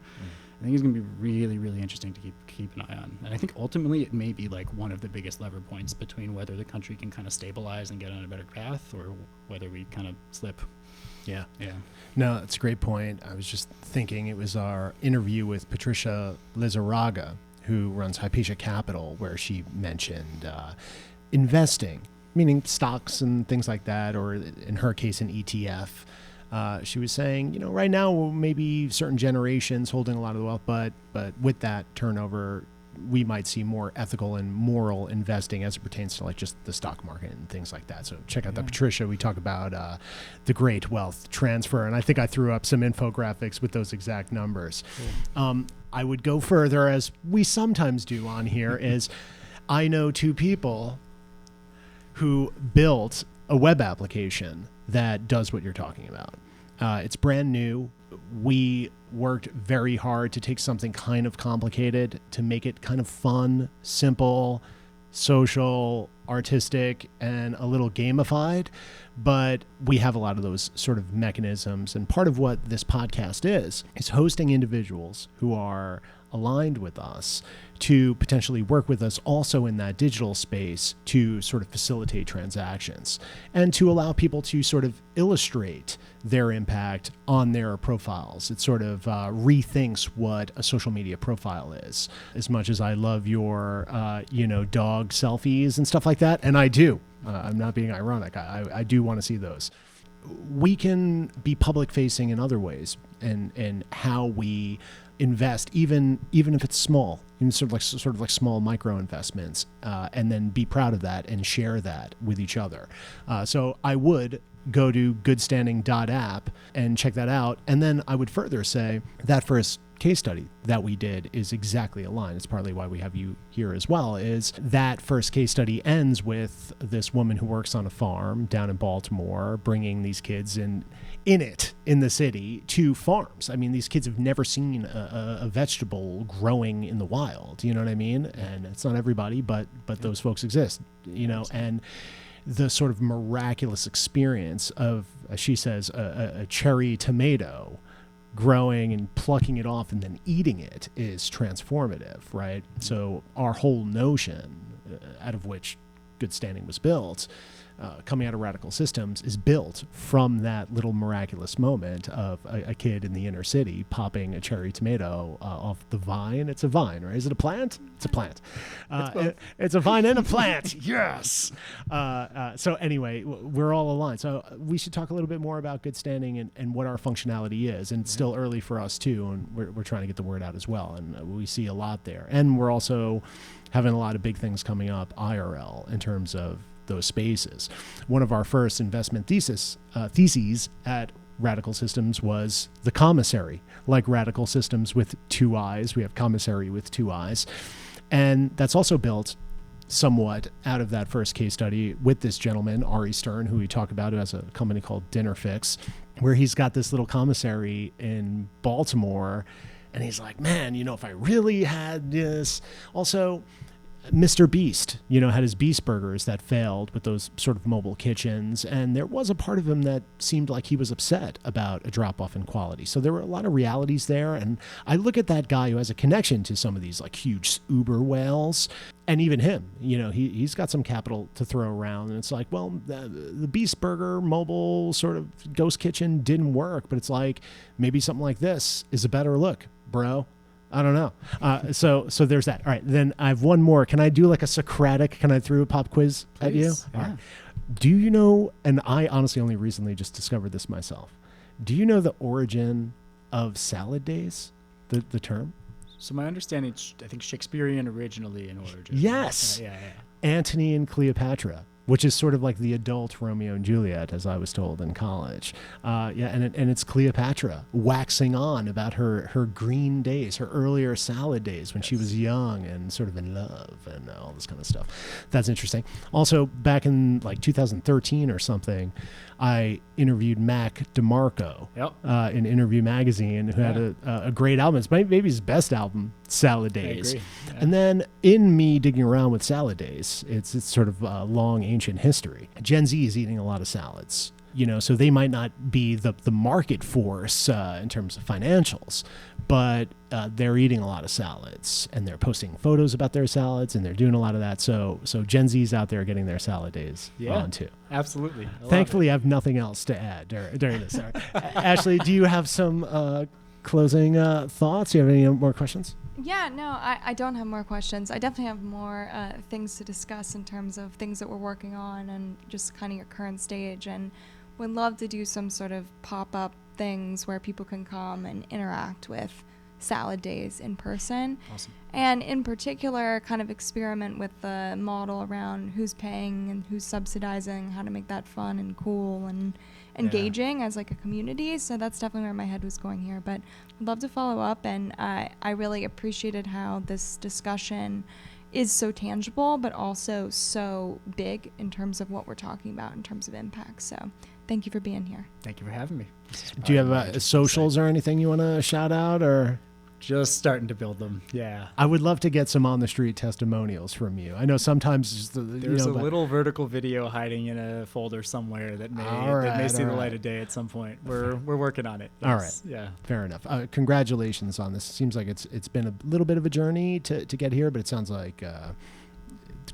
C: I think it's going to be really, really interesting to keep an eye on. And I think ultimately it may be like one of the biggest lever points between whether the country can kind of stabilize and get on a better path, or whether we kind of slip.
A: Yeah.
C: Yeah.
A: No, that's a great point. I was just thinking it was our interview with Patricia Lizarraga, who runs Hypatia Capital, where she mentioned investing, meaning stocks and things like that, or in her case, an ETF. She was saying, right now, maybe certain generations holding a lot of the wealth, but with that turnover, we might see more ethical and moral investing as it pertains to like just the stock market and things like that. So check out the Patricia. We talk about the great wealth transfer. And I think I threw up some infographics with those exact numbers. Cool. I would go further, as we sometimes do on here, is I know two people who built a web application that does what you're talking about. It's brand new. We worked very hard to take something kind of complicated to make it kind of fun, simple, social, artistic, and a little gamified. But we have a lot of those sort of mechanisms. And part of what this podcast is hosting individuals who are aligned with us to potentially work with us also in that digital space to sort of facilitate transactions and to allow people to sort of illustrate their impact on their profiles. It sort of rethinks what a social media profile is. As much as I love your, dog selfies and stuff like that, and I do. I'm not being ironic. I do want to see those. We can be public facing in other ways, and how we invest, even if it's small, sort of like small micro investments, and then be proud of that and share that with each other. So I would go to goodstanding.app and check that out. And then I would further say that first case study that we did is exactly aligned. It's partly why we have you here as well, is that first case study ends with this woman who works on a farm down in Baltimore, bringing these kids in the city to farms. I mean, these kids have never seen a vegetable growing in the wild, you know what I mean? And it's not everybody, but those folks exist, and the sort of miraculous experience of, as she says, a cherry tomato growing and plucking it off and then eating it is transformative, right? So our whole notion, out of which Good Standing was built, coming out of Radical Systems, is built from that little miraculous moment of a kid in the inner city popping a cherry tomato off the vine. It's a vine, right? Is it a plant? It's a plant. It's a vine and a plant. Yes. So anyway, we're all aligned. So we should talk a little bit more about Good Standing and what our functionality is. And it's still early for us too, and we're trying to get the word out as well. And we see a lot there. And we're also having a lot of big things coming up IRL in terms of those spaces. One of our first investment theses at Radical Systems was the commissary, like Radical Systems with two eyes. We have commissary with two eyes. And that's also built somewhat out of that first case study with this gentleman, Ari Stern, who we talk about, who has a company called Dinner Fix, where he's got this little commissary in Baltimore. And he's like, man, if I really had this. Also, Mr. Beast, had his Beast Burgers that failed with those sort of mobile kitchens. And there was a part of him that seemed like he was upset about a drop off in quality. So there were a lot of realities there. And I look at that guy who has a connection to some of these like huge Uber whales, and even him, he's got some capital to throw around. And it's like, well, the Beast Burger mobile sort of ghost kitchen didn't work, but it's like maybe something like this is a better look, bro. I don't know. So there's that. All right. Then I have one more. Can I do like a Socratic? Can I throw a pop quiz at you?
C: Please.
A: All right. Do you know, and I honestly only recently just discovered this myself. Do you know the origin of salad days, the term?
C: So my understanding, I think Shakespearean originally in origin.
A: Yes.
C: Yeah.
A: Antony and Cleopatra, which is sort of like the adult Romeo and Juliet, as I was told in college. And it's Cleopatra waxing on about her green days, her earlier salad days when she was young and sort of in love and all this kind of stuff. That's interesting. Also, back in like 2013 or something, I interviewed Mac DeMarco in Interview Magazine, who had a great album. It's maybe his best album, Salad Days.
C: I agree. Yeah.
A: And then in me digging around with Salad Days, it's sort of long ancient history. Gen Z is eating a lot of salads, so they might not be the market force in terms of financials, but they're eating a lot of salads and they're posting photos about their salads and they're doing a lot of that. So Gen Z's out there getting their salad days on too.
C: Absolutely.
A: Thankfully, I have nothing else to add during this. All right. Ashley, do you have some closing thoughts? Do you have any more questions?
B: Yeah, no, I don't have more questions. I definitely have more things to discuss in terms of things that we're working on and just kind of your current stage, and would love to do some sort of pop-up things where people can come and interact with salad days in person.
C: Awesome.
B: And in particular, kind of experiment with the model around who's paying and who's subsidizing, how to make that fun and cool and engaging as like a community. So that's definitely where my head was going here, but I'd love to follow up. And I really appreciated how this discussion is so tangible, but also so big in terms of what we're talking about in terms of impact. So thank you for being here.
C: Thank you for having me.
A: Do you have socials or anything you want to shout out, or?
C: Just starting to build them. Yeah.
A: I would love to get some on the street testimonials from you. I know sometimes
C: there's a little vertical video hiding in a folder somewhere that may see the light of day at some point. We're working on it.
A: All right.
C: Yeah.
A: Fair enough. Congratulations on this. It seems like it's been a little bit of a journey to get here, but it sounds like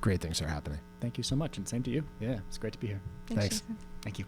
A: great things are happening.
C: Thank you so much, and same to you. Yeah, it's great to be here.
B: Thanks.
A: Thanks.
C: Thank you.